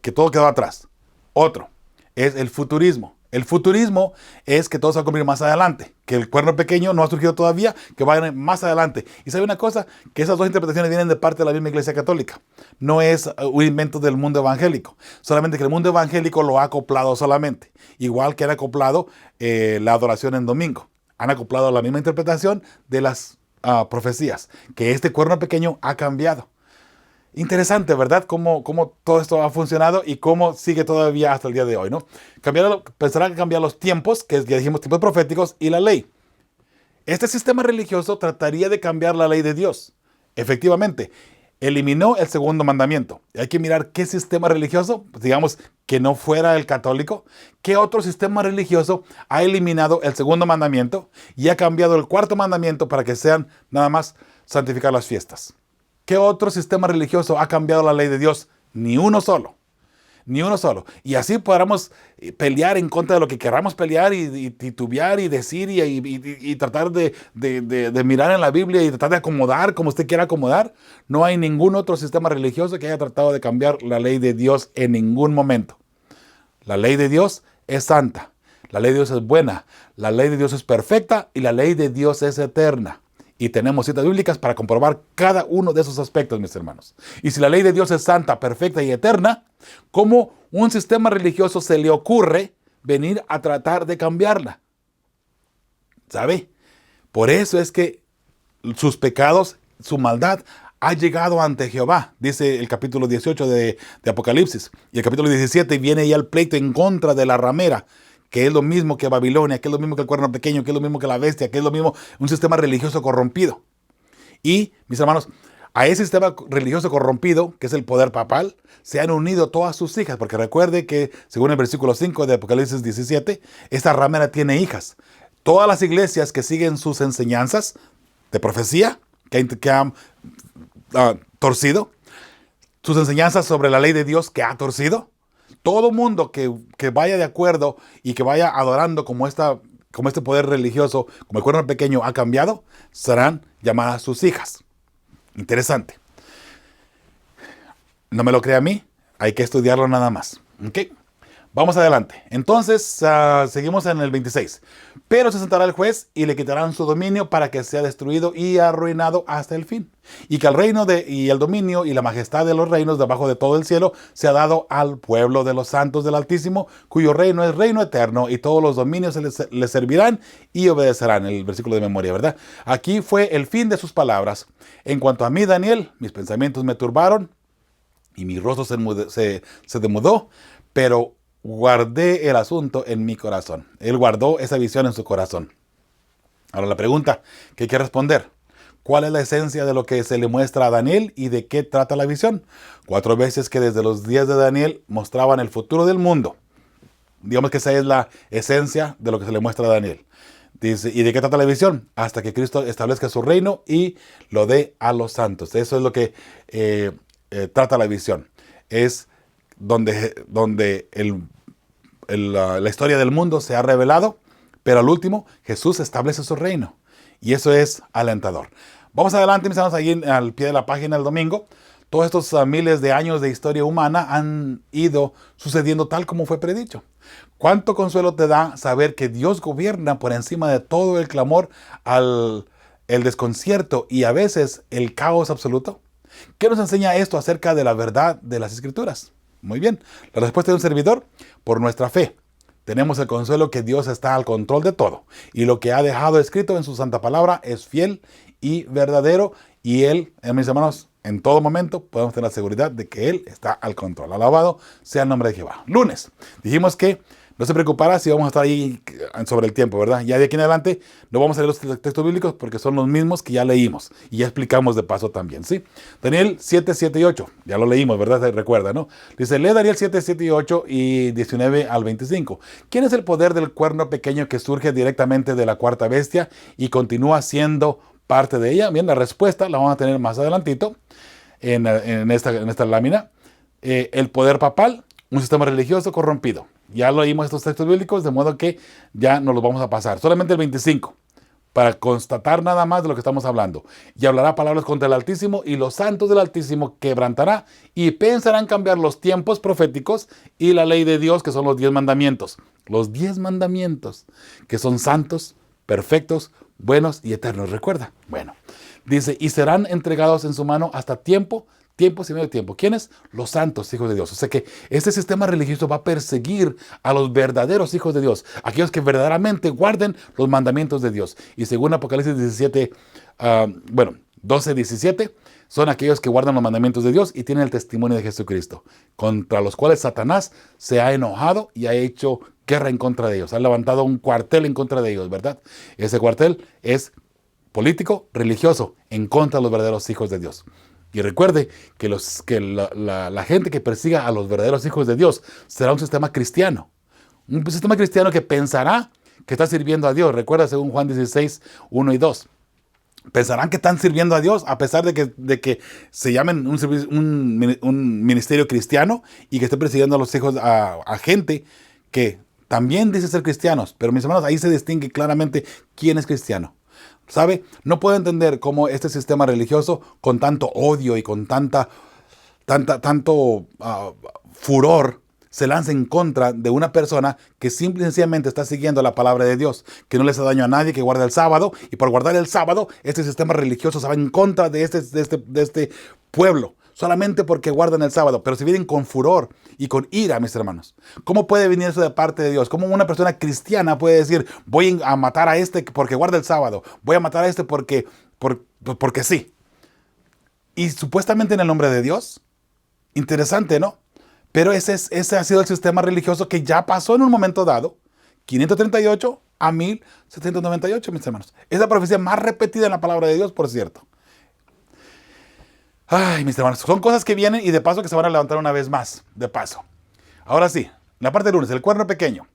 que todo quedó atrás. Otro es el futurismo. El futurismo es que todo se va a cumplir más adelante, que el cuerno pequeño no ha surgido todavía, que va a ir más adelante. Y sabe una cosa, que esas dos interpretaciones vienen de parte de la misma Iglesia Católica. No es un invento del mundo evangélico, solamente que el mundo evangélico lo ha acoplado solamente. Igual que han acoplado la adoración en domingo. Han acoplado la misma interpretación de las profecías, que este cuerno pequeño ha cambiado. Interesante, ¿verdad? Cómo todo esto ha funcionado y cómo sigue todavía hasta el día de hoy, ¿no? Pensarán que cambiar los tiempos, que ya dijimos tiempos proféticos, y la ley. Este sistema religioso trataría de cambiar la ley de Dios. Efectivamente, eliminó el segundo mandamiento. Hay que mirar qué sistema religioso, pues digamos que no fuera el católico, qué otro sistema religioso ha eliminado el segundo mandamiento y ha cambiado el cuarto mandamiento para que sean nada más santificar las fiestas. ¿Qué otro sistema religioso ha cambiado la ley de Dios? Ni uno solo. Ni uno solo. Y así podamos pelear en contra de lo que queramos pelear y titubear y decir y tratar de mirar en la Biblia y tratar de acomodar como usted quiera acomodar. No hay ningún otro sistema religioso que haya tratado de cambiar la ley de Dios en ningún momento. La ley de Dios es santa. La ley de Dios es buena. La ley de Dios es perfecta y la ley de Dios es eterna. Y tenemos citas bíblicas para comprobar cada uno de esos aspectos, mis hermanos. Y si la ley de Dios es santa, perfecta y eterna, ¿cómo un sistema religioso se le ocurre venir a tratar de cambiarla? ¿Sabe? Por eso es que sus pecados, su maldad, ha llegado ante Jehová, dice el capítulo 18 de Apocalipsis. Y el capítulo 17 viene ya el pleito en contra de la ramera, que es lo mismo que Babilonia, que es lo mismo que el cuerno pequeño, que es lo mismo que la bestia, que es lo mismo un sistema religioso corrompido. Y, mis hermanos, a ese sistema religioso corrompido, que es el poder papal, se han unido todas sus hijas, porque recuerde que, según el versículo 5 de Apocalipsis 17, esta ramera tiene hijas. Todas las iglesias que siguen sus enseñanzas de profecía, que han torcido, sus enseñanzas sobre la ley de Dios que ha torcido, todo mundo que vaya de acuerdo y que vaya adorando como este poder religioso, como el cuerno pequeño ha cambiado, serán llamadas sus hijas. Interesante. No me lo crea a mí, hay que estudiarlo nada más. ¿Ok? Vamos adelante. Entonces, seguimos en el 26. Pero se sentará el juez y le quitarán su dominio para que sea destruido y arruinado hasta el fin. Y que el reino y el dominio y la majestad de los reinos debajo de todo el cielo se ha dado al pueblo de los santos del Altísimo, cuyo reino es reino eterno y todos los dominios les servirán y obedecerán. El versículo de memoria, ¿verdad? Aquí fue el fin de sus palabras. En cuanto a mí, Daniel, mis pensamientos me turbaron y mi rostro se demudó, pero guardé el asunto en mi corazón. Él guardó esa visión en su corazón. Ahora la pregunta que hay que responder: ¿cuál es la esencia de lo que se le muestra a Daniel y de qué trata la visión? 4 veces que desde los días de Daniel mostraban el futuro del mundo. Digamos que esa es la esencia de lo que se le muestra a Daniel. Dice, ¿y de qué trata la visión? Hasta que Cristo establezca su reino y lo dé a los santos. Eso es lo que trata la visión. Es donde la historia del mundo se ha revelado, pero al último Jesús establece su reino. Y eso es alentador. Vamos adelante, mis hermanos, ahí al pie de la página el domingo. Todos estos miles de años de historia humana han ido sucediendo tal como fue predicho. ¿Cuánto consuelo te da saber que Dios gobierna por encima de todo el clamor, el desconcierto y a veces el caos absoluto? ¿Qué nos enseña esto acerca de la verdad de las Escrituras? Muy bien, la respuesta de un servidor: por nuestra fe. Tenemos el consuelo que Dios está al control de todo. Y lo que ha dejado escrito en su santa palabra es fiel y verdadero. Y Él, mis hermanos, en todo momento podemos tener la seguridad de que Él está al control. Alabado sea el nombre de Jehová. Lunes, dijimos que no se preocupara si vamos a estar ahí sobre el tiempo, ¿verdad? Ya de aquí en adelante no vamos a leer los textos bíblicos porque son los mismos que ya leímos y ya explicamos de paso también, ¿sí? Daniel 7, 7 y 8, ya lo leímos, ¿verdad? Se recuerda, ¿no? Dice, lee Daniel 7, 7 y 8 y 19 al 25. ¿Quién es el poder del cuerno pequeño que surge directamente de la cuarta bestia y continúa siendo parte de ella? Bien, la respuesta la vamos a tener más adelantito en esta lámina. El poder papal, un sistema religioso corrompido. Ya lo oímos estos textos bíblicos, de modo que ya nos los vamos a pasar. Solamente el 25, para constatar nada más de lo que estamos hablando. Y hablará palabras contra el Altísimo, y los santos del Altísimo quebrantará, y pensarán cambiar los tiempos proféticos y la ley de Dios, que son los 10 mandamientos. Los 10 mandamientos, que son santos, perfectos, buenos y eternos. ¿Recuerda? Bueno, dice, y serán entregados en su mano hasta tiempos y medio tiempo. ¿Quiénes? Los santos hijos de Dios. O sea que este sistema religioso va a perseguir a los verdaderos hijos de Dios, aquellos que verdaderamente guarden los mandamientos de Dios. Y según Apocalipsis 12, 17, son aquellos que guardan los mandamientos de Dios y tienen el testimonio de Jesucristo, contra los cuales Satanás se ha enojado y ha hecho guerra en contra de ellos. Ha levantado un cuartel en contra de ellos, ¿verdad? Ese cuartel es político, religioso, en contra de los verdaderos hijos de Dios. Y recuerde que la gente que persiga a los verdaderos hijos de Dios será un sistema cristiano. Un sistema cristiano que pensará que está sirviendo a Dios. Recuerda según Juan 16, 1 y 2. Pensarán que están sirviendo a Dios a pesar de que se llamen un ministerio cristiano y que esté persiguiendo a los hijos, a gente que también dice ser cristianos. Pero mis hermanos, ahí se distingue claramente quién es cristiano. ¿Sabe? No puedo entender cómo este sistema religioso, con tanto odio y con tanto furor, se lanza en contra de una persona que simple y sencillamente está siguiendo la palabra de Dios, que no le hace daño a nadie, que guarda el sábado, y por guardar el sábado, este sistema religioso se va en contra de este pueblo, solamente porque guardan el sábado, pero se vienen con furor y con ira, mis hermanos. ¿Cómo puede venir eso de parte de Dios? ¿Cómo una persona cristiana puede decir, voy a matar a este porque guarda el sábado, voy a matar a este porque sí? Y supuestamente en el nombre de Dios. Interesante, ¿no? Pero ese ha sido el sistema religioso que ya pasó en un momento dado, 538 a 1798, mis hermanos. Es la profecía más repetida en la palabra de Dios, por cierto. Ay, mis hermanos, son cosas que vienen y de paso que se van a levantar una vez más, de paso. Ahora sí, la parte de lunes, el cuerno pequeño.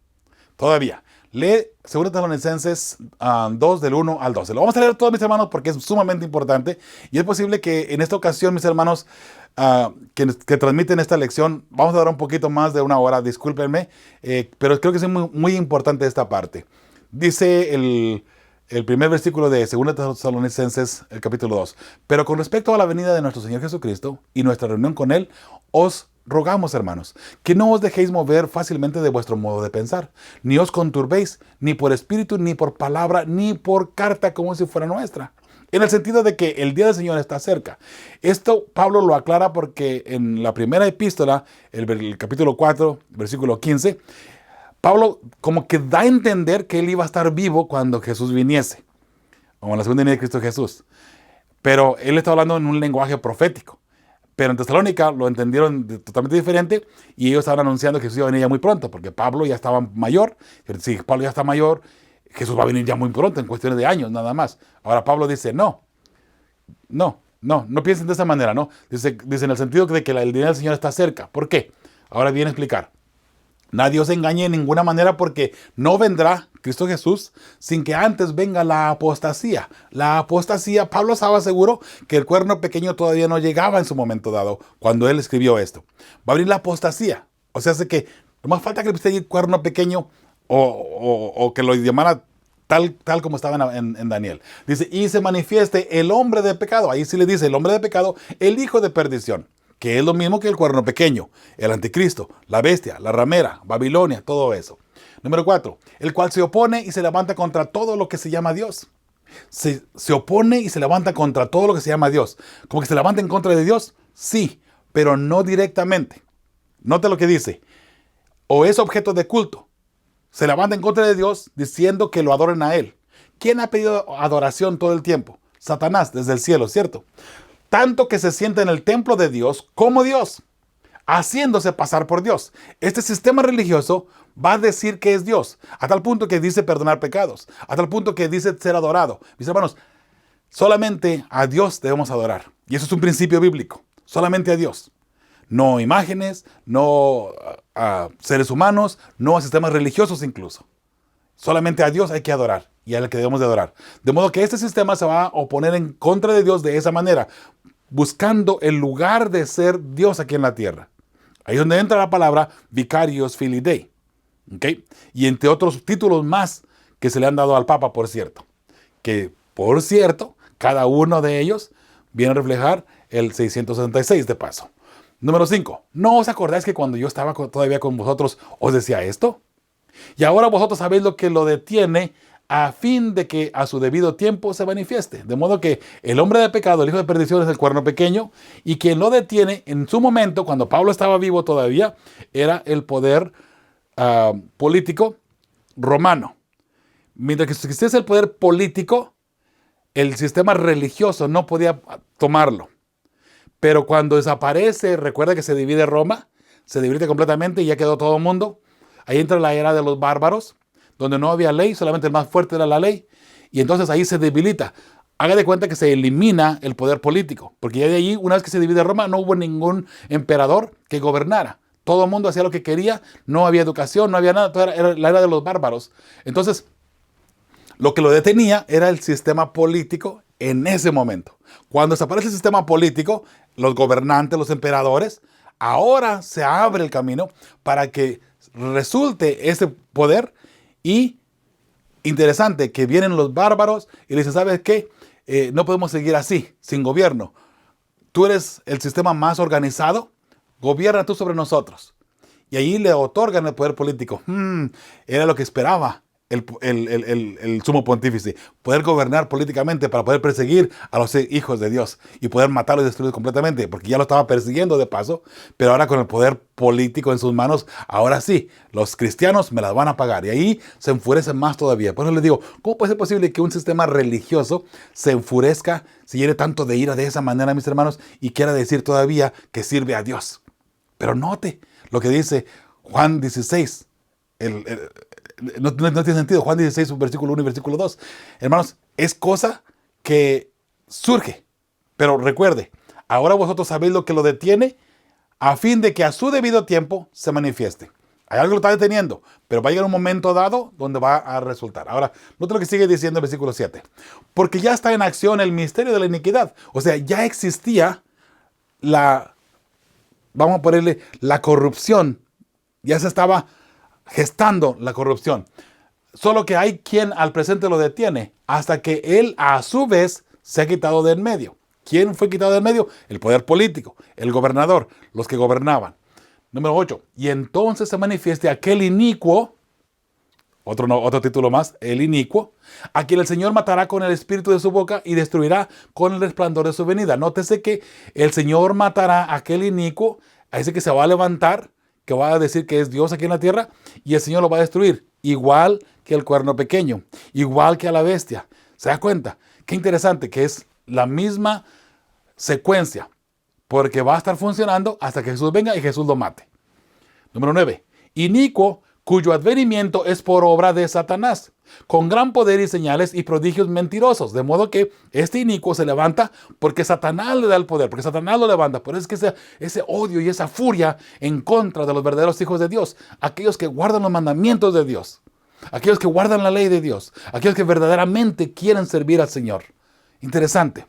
Todavía. Lee 2 Tesalonicenses 2 del 1 al 12. Lo vamos a leer todos, mis hermanos, porque es sumamente importante. Y es posible que en esta ocasión, mis hermanos, que transmiten esta lección, vamos a dar un poquito más de una hora, discúlpenme, pero creo que es muy, muy importante esta parte. Dice el primer versículo de 2 Tesalonicenses, el capítulo 2. Pero con respecto a la venida de nuestro Señor Jesucristo y nuestra reunión con Él, os rogamos, hermanos, que no os dejéis mover fácilmente de vuestro modo de pensar, ni os conturbéis, ni por espíritu, ni por palabra, ni por carta como si fuera nuestra. En el sentido de que el día del Señor está cerca. Esto Pablo lo aclara porque en la primera epístola, el capítulo 4, versículo 15, Pablo como que da a entender que él iba a estar vivo cuando Jesús viniese, como en la segunda venida de Cristo Jesús. Pero él está hablando en un lenguaje profético. Pero en Tesalónica lo entendieron totalmente diferente y ellos estaban anunciando que Jesús iba a venir ya muy pronto, porque Pablo ya estaba mayor. Si Pablo ya está mayor, Jesús va a venir ya muy pronto, en cuestiones de años nada más. Ahora Pablo dice, no piensen de esa manera, ¿no? Dice en el sentido de que el día del Señor está cerca. ¿Por qué? Ahora viene a explicar. Nadie os engañe en ninguna manera, porque no vendrá Cristo Jesús sin que antes venga la apostasía. La apostasía, Pablo estaba seguro que el cuerno pequeño todavía no llegaba en su momento dado, cuando él escribió esto. Va a venir la apostasía. O sea, hace que no más falta que le el cuerno pequeño o que lo llamara tal como estaba en Daniel. Dice, y se manifieste el hombre de pecado. Ahí sí le dice el hombre de pecado, el hijo de perdición, que es lo mismo que el cuerno pequeño, el anticristo, la bestia, la ramera, Babilonia, todo eso. Número 4, el cual se opone y se levanta contra todo lo que se llama Dios. Se opone y se levanta contra todo lo que se llama Dios. ¿Como que se levanta en contra de Dios? Sí, pero no directamente. Note lo que dice. O es objeto de culto. Se levanta en contra de Dios diciendo que lo adoren a Él. ¿Quién ha pedido adoración todo el tiempo? Satanás, desde el cielo, ¿cierto? tanto que se sienta en el templo de Dios como Dios, haciéndose pasar por Dios. Este sistema religioso va a decir que es Dios, a tal punto que dice perdonar pecados, a tal punto que dice ser adorado. Mis hermanos, solamente a Dios debemos adorar. Y eso es un principio bíblico. Solamente a Dios. No imágenes, no a seres humanos, no a sistemas religiosos incluso. Solamente a Dios hay que adorar y a Él que debemos de adorar. De modo que este sistema se va a oponer en contra de Dios de esa manera, buscando el lugar de ser Dios aquí en la tierra. Ahí es donde entra la palabra Vicarious Filii Dei. ¿Okay? Y entre otros títulos más que se le han dado al Papa, por cierto. Que, por cierto, cada uno de ellos viene a reflejar el 666 de paso. Número 5. ¿No os acordáis que cuando yo estaba todavía con vosotros os decía esto? Y ahora vosotros sabéis lo que lo detiene a fin de que a su debido tiempo se manifieste. De modo que el hombre de pecado, el hijo de perdición, es el cuerno pequeño, y quien lo detiene en su momento, cuando Pablo estaba vivo todavía, era el poder político romano. Mientras que si existiese el poder político, el sistema religioso no podía tomarlo. Pero cuando desaparece, recuerda que se divide Roma, se divide completamente y ya quedó todo el mundo. Ahí entra la era de los bárbaros, donde no había ley, solamente el más fuerte era la ley. Y entonces ahí se debilita. Haga de cuenta que se elimina el poder político, porque ya de allí, una vez que se divide Roma, no hubo ningún emperador que gobernara. Todo el mundo hacía lo que quería, no había educación, no había nada, todo era la era de los bárbaros. Entonces, lo que lo detenía era el sistema político en ese momento. Cuando desaparece el sistema político, los gobernantes, los emperadores, ahora se abre el camino para que resulte ese poder. Y interesante que vienen los bárbaros y le dicen, ¿sabes qué? No podemos seguir así, sin gobierno. Tú eres el sistema más organizado, gobierna tú sobre nosotros. Y ahí le otorgan el poder político. Era lo que esperaba el sumo pontífice, poder gobernar políticamente para poder perseguir a los hijos de Dios y poder matarlos y destruirlos completamente, porque ya lo estaba persiguiendo de paso, pero ahora con el poder político en sus manos, ahora sí, los cristianos me las van a pagar, y ahí se enfurecen más todavía. Por eso les digo, ¿cómo puede ser posible que un sistema religioso se enfurezca, se llene tanto de ira de esa manera, mis hermanos, y quiera decir todavía que sirve a Dios? Pero note lo que dice Juan 16, no tiene sentido. Juan 16, versículo 1 y versículo 2. Hermanos, es cosa que surge. Pero recuerde, ahora vosotros sabéis lo que lo detiene a fin de que a su debido tiempo se manifieste. Hay algo que lo está deteniendo, pero va a llegar un momento dado donde va a resultar. Ahora, note lo que sigue diciendo el versículo 7. Porque ya está en acción el misterio de la iniquidad. O sea, ya existía vamos a ponerle la corrupción. Ya se estaba gestando la corrupción. Solo que hay quien al presente lo detiene hasta que él a su vez se ha quitado de en medio. ¿Quién fue quitado de en medio? El poder político, el gobernador, los que gobernaban. Número 8. Y entonces se manifieste aquel inicuo, otro título más, el inicuo, a quien el Señor matará con el espíritu de su boca y destruirá con el resplandor de su venida. Nótese que el Señor matará a aquel inicuo, a ese que se va a levantar, que va a decir que es Dios aquí en la tierra, y el Señor lo va a destruir, igual que el cuerno pequeño, igual que a la bestia. ¿Se da cuenta? Qué interesante que es la misma secuencia, porque va a estar funcionando hasta que Jesús venga y Jesús lo mate. Número 9. Inicuo, cuyo advenimiento es por obra de Satanás, con gran poder y señales y prodigios mentirosos. De modo que este inicuo se levanta porque Satanás le da el poder, porque Satanás lo levanta. Por eso es que ese odio y esa furia en contra de los verdaderos hijos de Dios, aquellos que guardan los mandamientos de Dios, aquellos que guardan la ley de Dios, aquellos que verdaderamente quieren servir al Señor. Interesante.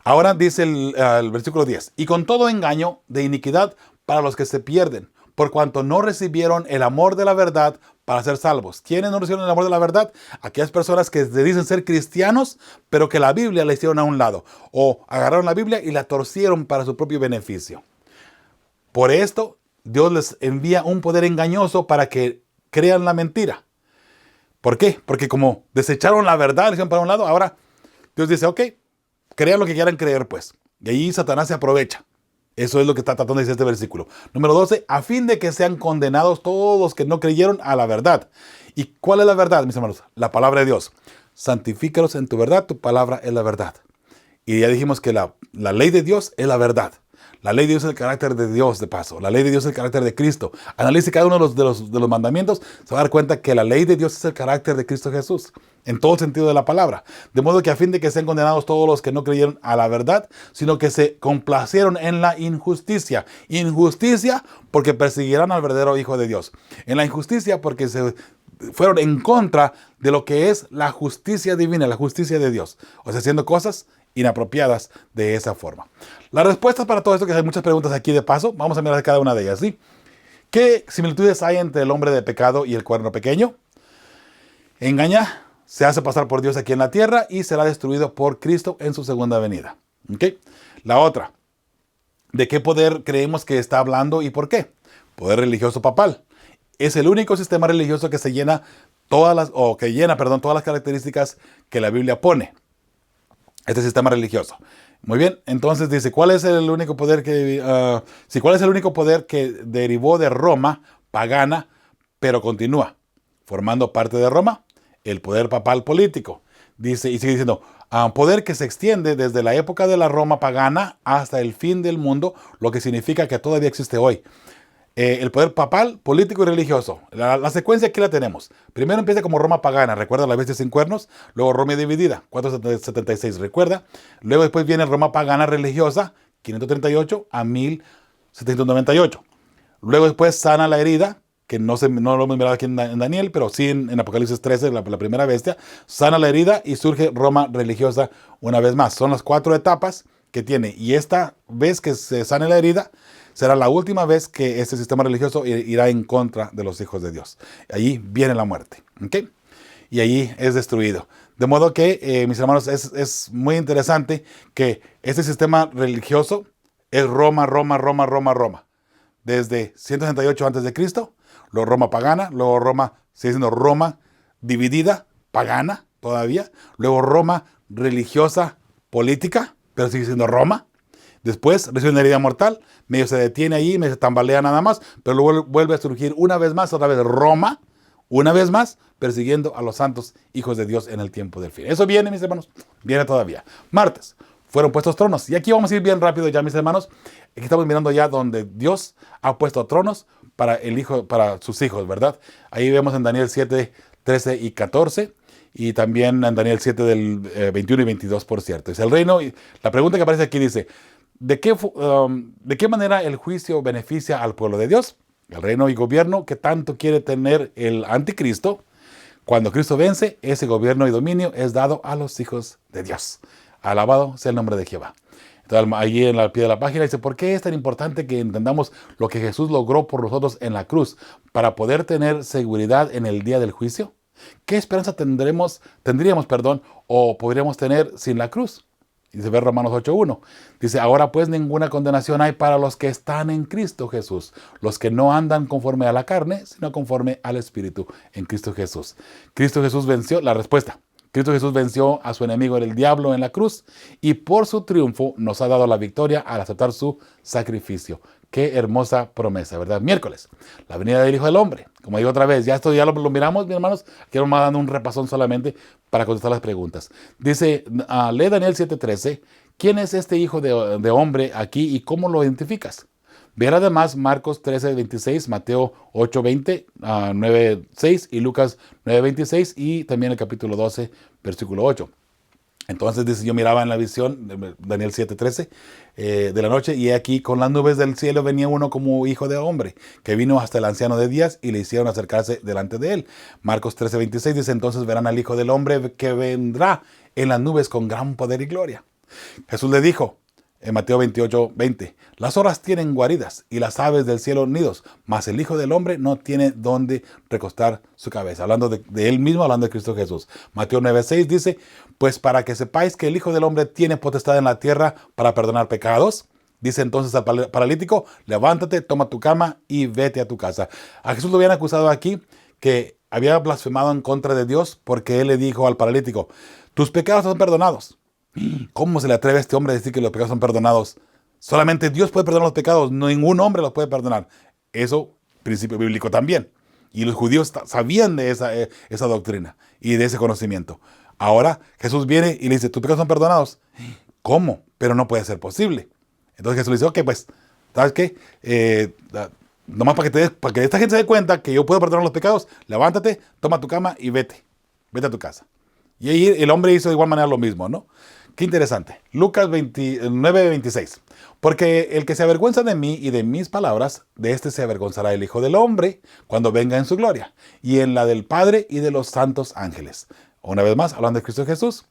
Ahora dice el versículo 10. Y con todo engaño de iniquidad para los que se pierden, por cuanto no recibieron el amor de la verdad para ser salvos. ¿Quiénes no recibieron el amor de la verdad? Aquellas personas que se dicen ser cristianos, pero que la Biblia la hicieron a un lado. O agarraron la Biblia y la torcieron para su propio beneficio. Por esto, Dios les envía un poder engañoso para que crean la mentira. ¿Por qué? Porque como desecharon la verdad, le hicieron para un lado, ahora Dios dice, ok, crean lo que quieran creer, pues. Y ahí Satanás se aprovecha. Eso es lo que está tratando de decir este versículo. Número 12, a fin de que sean condenados todos los que no creyeron a la verdad. ¿Y cuál es la verdad, mis hermanos? La palabra de Dios. Santifícalos en tu verdad, tu palabra es la verdad. Y ya dijimos que la ley de Dios es la verdad. La ley de Dios es el carácter de Dios, de paso. La ley de Dios es el carácter de Cristo. Analice cada uno de los mandamientos, se va a dar cuenta que la ley de Dios es el carácter de Cristo Jesús, en todo el sentido de la palabra. De modo que a fin de que sean condenados todos los que no creyeron a la verdad, sino que se complacieron en la injusticia. Injusticia porque persiguieran al verdadero Hijo de Dios. En la injusticia porque se fueron en contra de lo que es la justicia divina, la justicia de Dios. O sea, haciendo cosas inapropiadas de esa forma. Las respuestas para todo esto, que hay muchas preguntas aquí de paso, vamos a mirar cada una de ellas, ¿sí? ¿Qué similitudes hay entre el hombre de pecado y el cuerno pequeño? Engaña, se hace pasar por Dios aquí en la tierra y será destruido por Cristo en su segunda venida. ¿Ok? La otra, ¿de qué poder creemos que está hablando y por qué? Poder religioso papal. Es el único sistema religioso que llena todas las características que la Biblia pone. Este sistema religioso. Muy bien, entonces dice, ¿cuál es el único poder que derivó de Roma pagana, pero continúa formando parte de Roma? El poder papal político. Dice, y sigue diciendo, poder que se extiende desde la época de la Roma pagana hasta el fin del mundo, lo que significa que todavía existe hoy. El poder papal, político y religioso. La secuencia aquí la tenemos. Primero empieza como Roma pagana, recuerda, la bestia sin cuernos. Luego Roma dividida, 476, recuerda. Luego después viene Roma pagana religiosa, 538 a 1798. Luego después sana la herida, que no lo hemos mirado aquí en Daniel, pero sí en Apocalipsis 13, la primera bestia. Sana la herida y surge Roma religiosa una vez más. Son las 4 etapas que tiene. Y esta vez que se sane la herida, será la última vez que este sistema religioso irá en contra de los hijos de Dios. Allí viene la muerte. ¿Okay? Y allí es destruido. De modo que, mis hermanos, es muy interesante que este sistema religioso es Roma. Desde 168 a.C., luego Roma pagana, luego Roma, sigue siendo Roma dividida, pagana todavía, luego Roma religiosa, política, pero sigue siendo Roma. Después recibe una herida mortal, medio se detiene ahí, medio se tambalea nada más, pero luego vuelve a surgir una vez más, otra vez Roma, una vez más, persiguiendo a los santos hijos de Dios en el tiempo del fin. Eso viene, mis hermanos, viene todavía. Martes, fueron puestos tronos. Y aquí vamos a ir bien rápido ya, mis hermanos. Aquí estamos mirando ya donde Dios ha puesto tronos para sus hijos, ¿verdad? Ahí vemos en Daniel 7, 13 y 14. Y también en Daniel 7 del 21 y 22, por cierto. Es el reino. Y la pregunta que aparece aquí dice, ¿de qué manera el juicio beneficia al pueblo de Dios? El reino y gobierno que tanto quiere tener el anticristo. Cuando Cristo vence, ese gobierno y dominio es dado a los hijos de Dios. Alabado sea el nombre de Jehová. Entonces, allí en el pie de la página dice, ¿por qué es tan importante que entendamos lo que Jesús logró por nosotros en la cruz para poder tener seguridad en el día del juicio? ¿Qué esperanza tendríamos, o podríamos tener sin la cruz? Dice ver Romanos 8.1. Dice, ahora pues ninguna condenación hay para los que están en Cristo Jesús, los que no andan conforme a la carne, sino conforme al Espíritu en Cristo Jesús. Cristo Jesús venció, la respuesta. Cristo Jesús venció a su enemigo el diablo en la cruz y por su triunfo nos ha dado la victoria al aceptar su sacrificio. Qué hermosa promesa, ¿verdad? Miércoles, la venida del Hijo del Hombre. Como digo otra vez, esto ya lo miramos, mis hermanos. Quiero más dando un repasón solamente para contestar las preguntas. Dice, lee Daniel 7:13. ¿Quién es este Hijo de Hombre aquí y cómo lo identificas? Ver además Marcos 13:26, Mateo 8:20, 9:6 y Lucas 9:26 y también el capítulo 12, versículo 8. Entonces dice, yo miraba en la visión, Daniel 7:13, de la noche, y aquí con las nubes del cielo venía uno como hijo de hombre, que vino hasta el anciano de días y le hicieron acercarse delante de él. Marcos 13:26 dice, entonces verán al Hijo del Hombre que vendrá en las nubes con gran poder y gloria. Jesús le dijo, en Mateo 28:20, las horas tienen guaridas y las aves del cielo nidos, mas el Hijo del Hombre no tiene dónde recostar su cabeza. Hablando de él mismo, hablando de Cristo Jesús. Mateo 9:6 dice, pues para que sepáis que el Hijo del Hombre tiene potestad en la tierra para perdonar pecados. Dice entonces al paralítico, levántate, toma tu cama y vete a tu casa. A Jesús lo habían acusado aquí que había blasfemado en contra de Dios porque él le dijo al paralítico, tus pecados son perdonados. ¿Cómo se le atreve a este hombre a decir que los pecados son perdonados? Solamente Dios puede perdonar los pecados, no ningún hombre los puede perdonar. Eso, principio bíblico también. Y los judíos sabían de esa doctrina y de ese conocimiento. Ahora Jesús viene y le dice, tus pecados son perdonados. ¿Cómo? Pero no puede ser posible. Entonces Jesús le dice, ok, pues, ¿sabes qué? Nomás para que esta gente se dé cuenta que yo puedo perdonar los pecados, levántate, toma tu cama y vete a tu casa. Y ahí el hombre hizo de igual manera lo mismo, ¿no? Qué interesante. Lucas 9:26. Porque el que se avergüenza de mí y de mis palabras, de este se avergonzará el Hijo del Hombre cuando venga en su gloria, y en la del Padre y de los santos ángeles. Una vez más, hablando de Cristo Jesús,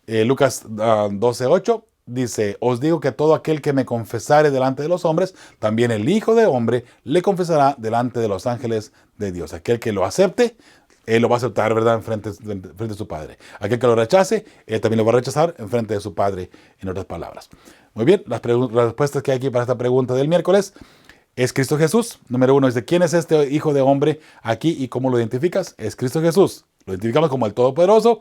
Lucas 12:8 dice, os digo que todo aquel que me confesare delante de los hombres, también el Hijo del Hombre le confesará delante de los ángeles de Dios. Aquel que lo acepte, él lo va a aceptar, ¿verdad?, frente de su Padre. Aquel que lo rechace, él también lo va a rechazar en frente de su Padre, en otras palabras. Muy bien, las respuestas que hay aquí para esta pregunta del miércoles es Cristo Jesús. Número 1 dice, ¿quién es este Hijo de Hombre aquí y cómo lo identificas? Es Cristo Jesús. Lo identificamos como el Todopoderoso,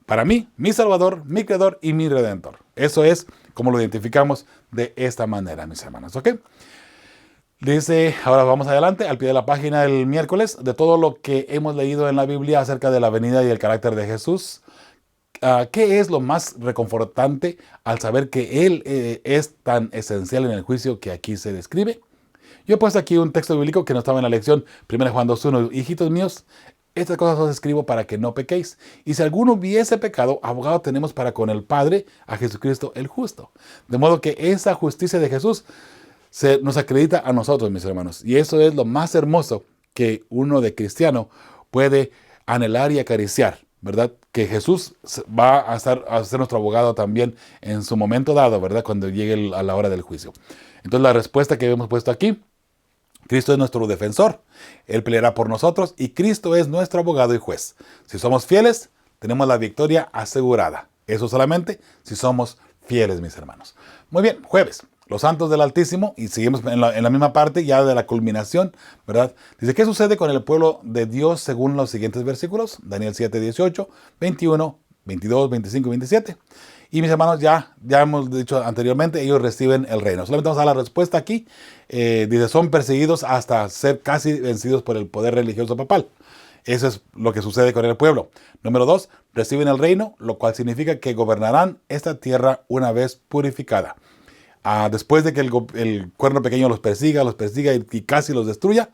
para mí, mi Salvador, mi Creador y mi Redentor. Eso es como lo identificamos de esta manera, mis hermanos, ¿ok? Dice, ahora vamos adelante, al pie de la página del miércoles, de todo lo que hemos leído en la Biblia acerca de la venida y el carácter de Jesús. ¿Qué es lo más reconfortante al saber que Él es tan esencial en el juicio que aquí se describe? Yo he puesto aquí un texto bíblico que no estaba en la lección, 1 Juan 2:1, hijitos míos, estas cosas os escribo para que no pequéis. Y si alguno hubiese pecado, abogado tenemos para con el Padre, a Jesucristo el justo. De modo que esa justicia de Jesús nos acredita a nosotros, mis hermanos. Y eso es lo más hermoso que uno de cristiano puede anhelar y acariciar, ¿verdad? Que Jesús va a ser nuestro abogado también en su momento dado, ¿verdad? Cuando llegue a la hora del juicio. Entonces la respuesta que hemos puesto aquí, Cristo es nuestro defensor, Él peleará por nosotros y Cristo es nuestro abogado y juez. Si somos fieles, tenemos la victoria asegurada. Eso solamente si somos fieles, mis hermanos. Muy bien, jueves. Los santos del Altísimo, y seguimos en la misma parte ya de la culminación, ¿verdad? Dice, ¿qué sucede con el pueblo de Dios según los siguientes versículos? Daniel 7:18, 21, 22, 25 y 27. Y mis hermanos, ya hemos dicho anteriormente, ellos reciben el reino. Solamente vamos a dar la respuesta aquí. Dice, son perseguidos hasta ser casi vencidos por el poder religioso papal. Eso es lo que sucede con el pueblo. Número 2, reciben el reino, lo cual significa que gobernarán esta tierra una vez purificada. Después de que el cuerno pequeño los persiga y casi los destruya,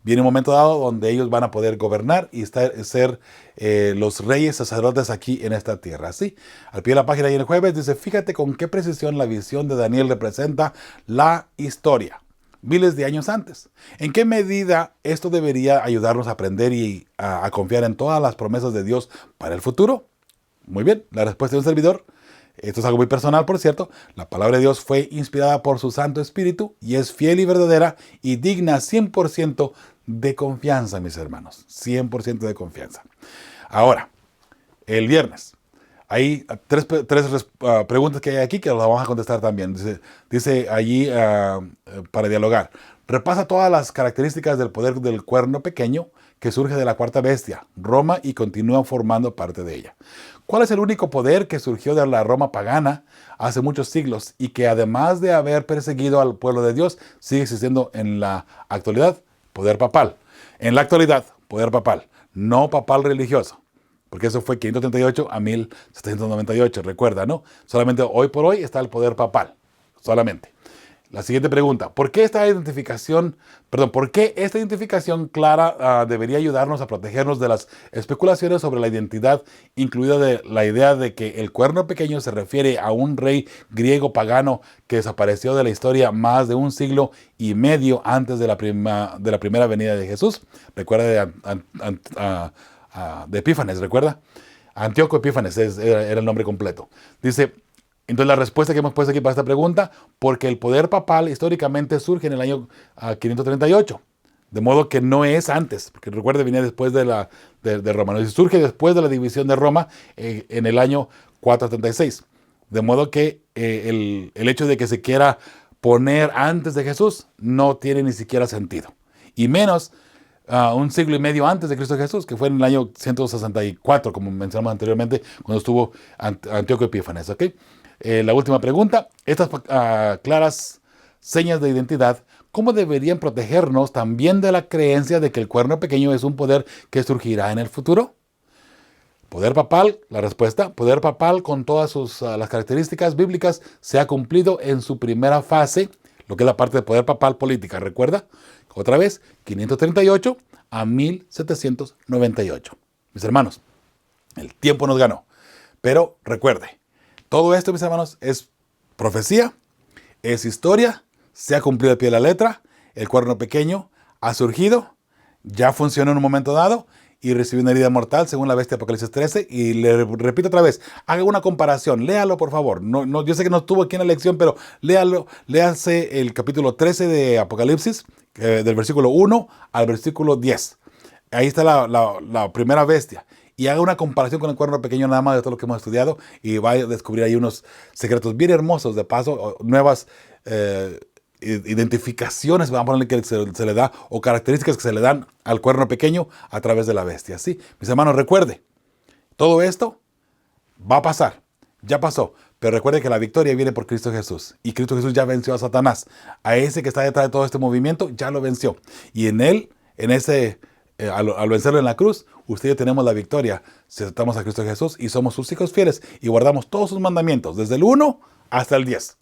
viene un momento dado donde ellos van a poder gobernar y ser los reyes sacerdotes aquí en esta tierra. ¿Sí? Al pie de la página y en el jueves dice, fíjate con qué precisión la visión de Daniel representa la historia, miles de años antes. ¿En qué medida esto debería ayudarnos a aprender y a confiar en todas las promesas de Dios para el futuro? Muy bien, la respuesta de un servidor. Esto es algo muy personal, por cierto. La palabra de Dios fue inspirada por su Santo Espíritu y es fiel y verdadera y digna 100% de confianza, mis hermanos. 100% de confianza. Ahora, el viernes. Hay tres preguntas que hay aquí que las vamos a contestar también. Dice allí para dialogar. Repasa todas las características del poder del cuerno pequeño que surge de la cuarta bestia, Roma, y continúa formando parte de ella. ¿Cuál es el único poder que surgió de la Roma pagana hace muchos siglos y que además de haber perseguido al pueblo de Dios, sigue existiendo en la actualidad? Poder papal. En la actualidad, poder papal, no papal religioso. Porque eso fue 538 a 1798, recuerda, ¿no? Solamente hoy por hoy está el poder papal, solamente. La siguiente pregunta, ¿por qué esta identificación clara debería ayudarnos a protegernos de las especulaciones sobre la identidad, incluida de la idea de que el cuerno pequeño se refiere a un rey griego pagano que desapareció de la historia más de un siglo y medio antes de la primera venida de Jesús? Recuerda de Epífanes, ¿recuerda? Antíoco Epífanes era el nombre completo. Dice, entonces la respuesta que hemos puesto aquí para esta pregunta, porque el poder papal históricamente surge en el año 538, de modo que no es antes, porque recuerde, venía después de Roma, ¿no? Surge después de la división de Roma en el año 436, de modo que el hecho de que se quiera poner antes de Jesús no tiene ni siquiera sentido, y menos un siglo y medio antes de Cristo Jesús, que fue en el año 164, como mencionamos anteriormente, cuando estuvo Antíoco Epífanes, ¿ok? La última pregunta, estas claras señas de identidad, ¿cómo deberían protegernos también de la creencia de que el cuerno pequeño es un poder que surgirá en el futuro? Poder papal, la respuesta, poder papal con todas las características bíblicas se ha cumplido en su primera fase, lo que es la parte de poder papal política. ¿Recuerda? Otra vez, 538 a 1798. Mis hermanos, el tiempo nos ganó. Pero recuerde, todo esto, mis hermanos, es profecía, es historia, se ha cumplido al pie de la letra, el cuerno pequeño ha surgido, ya funcionó en un momento dado y recibió una herida mortal según la bestia de Apocalipsis 13. Y le repito otra vez, haga una comparación, léalo por favor. No, yo sé que no estuvo aquí en la lección, pero léase el capítulo 13 de Apocalipsis, del versículo 1 al versículo 10. Ahí está la primera bestia. Y haga una comparación con el cuerno pequeño nada más de todo lo que hemos estudiado y va a descubrir ahí unos secretos bien hermosos, de paso, nuevas identificaciones, vamos a ponerle, que se le da, o características que se le dan al cuerno pequeño a través de la bestia. ¿Sí? Mis hermanos, recuerde, todo esto va a pasar, ya pasó, pero recuerde que la victoria viene por Cristo Jesús, y Cristo Jesús ya venció a Satanás, a ese que está detrás de todo este movimiento, ya lo venció, y en él, al vencerlo en la cruz, usted y yo tenemos la victoria si aceptamos a Cristo Jesús y somos sus hijos fieles y guardamos todos sus mandamientos, desde el 1 hasta el 10.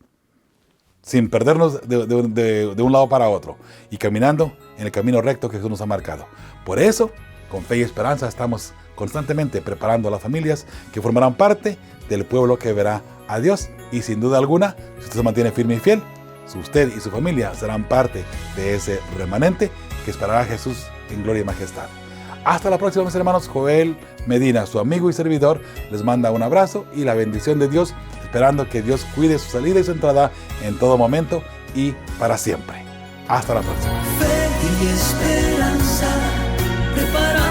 Sin perdernos de un lado para otro y caminando en el camino recto que Jesús nos ha marcado. Por eso, con fe y esperanza, estamos constantemente preparando a las familias que formarán parte del pueblo que verá a Dios. Y sin duda alguna, si usted se mantiene firme y fiel, usted y su familia serán parte de ese remanente que esperará a Jesús en gloria y majestad. Hasta la próxima, mis hermanos. Joel Medina, su amigo y servidor, les manda un abrazo y la bendición de Dios, esperando que Dios cuide su salida y su entrada en todo momento y para siempre. Hasta la próxima. Fe y esperanza, prepara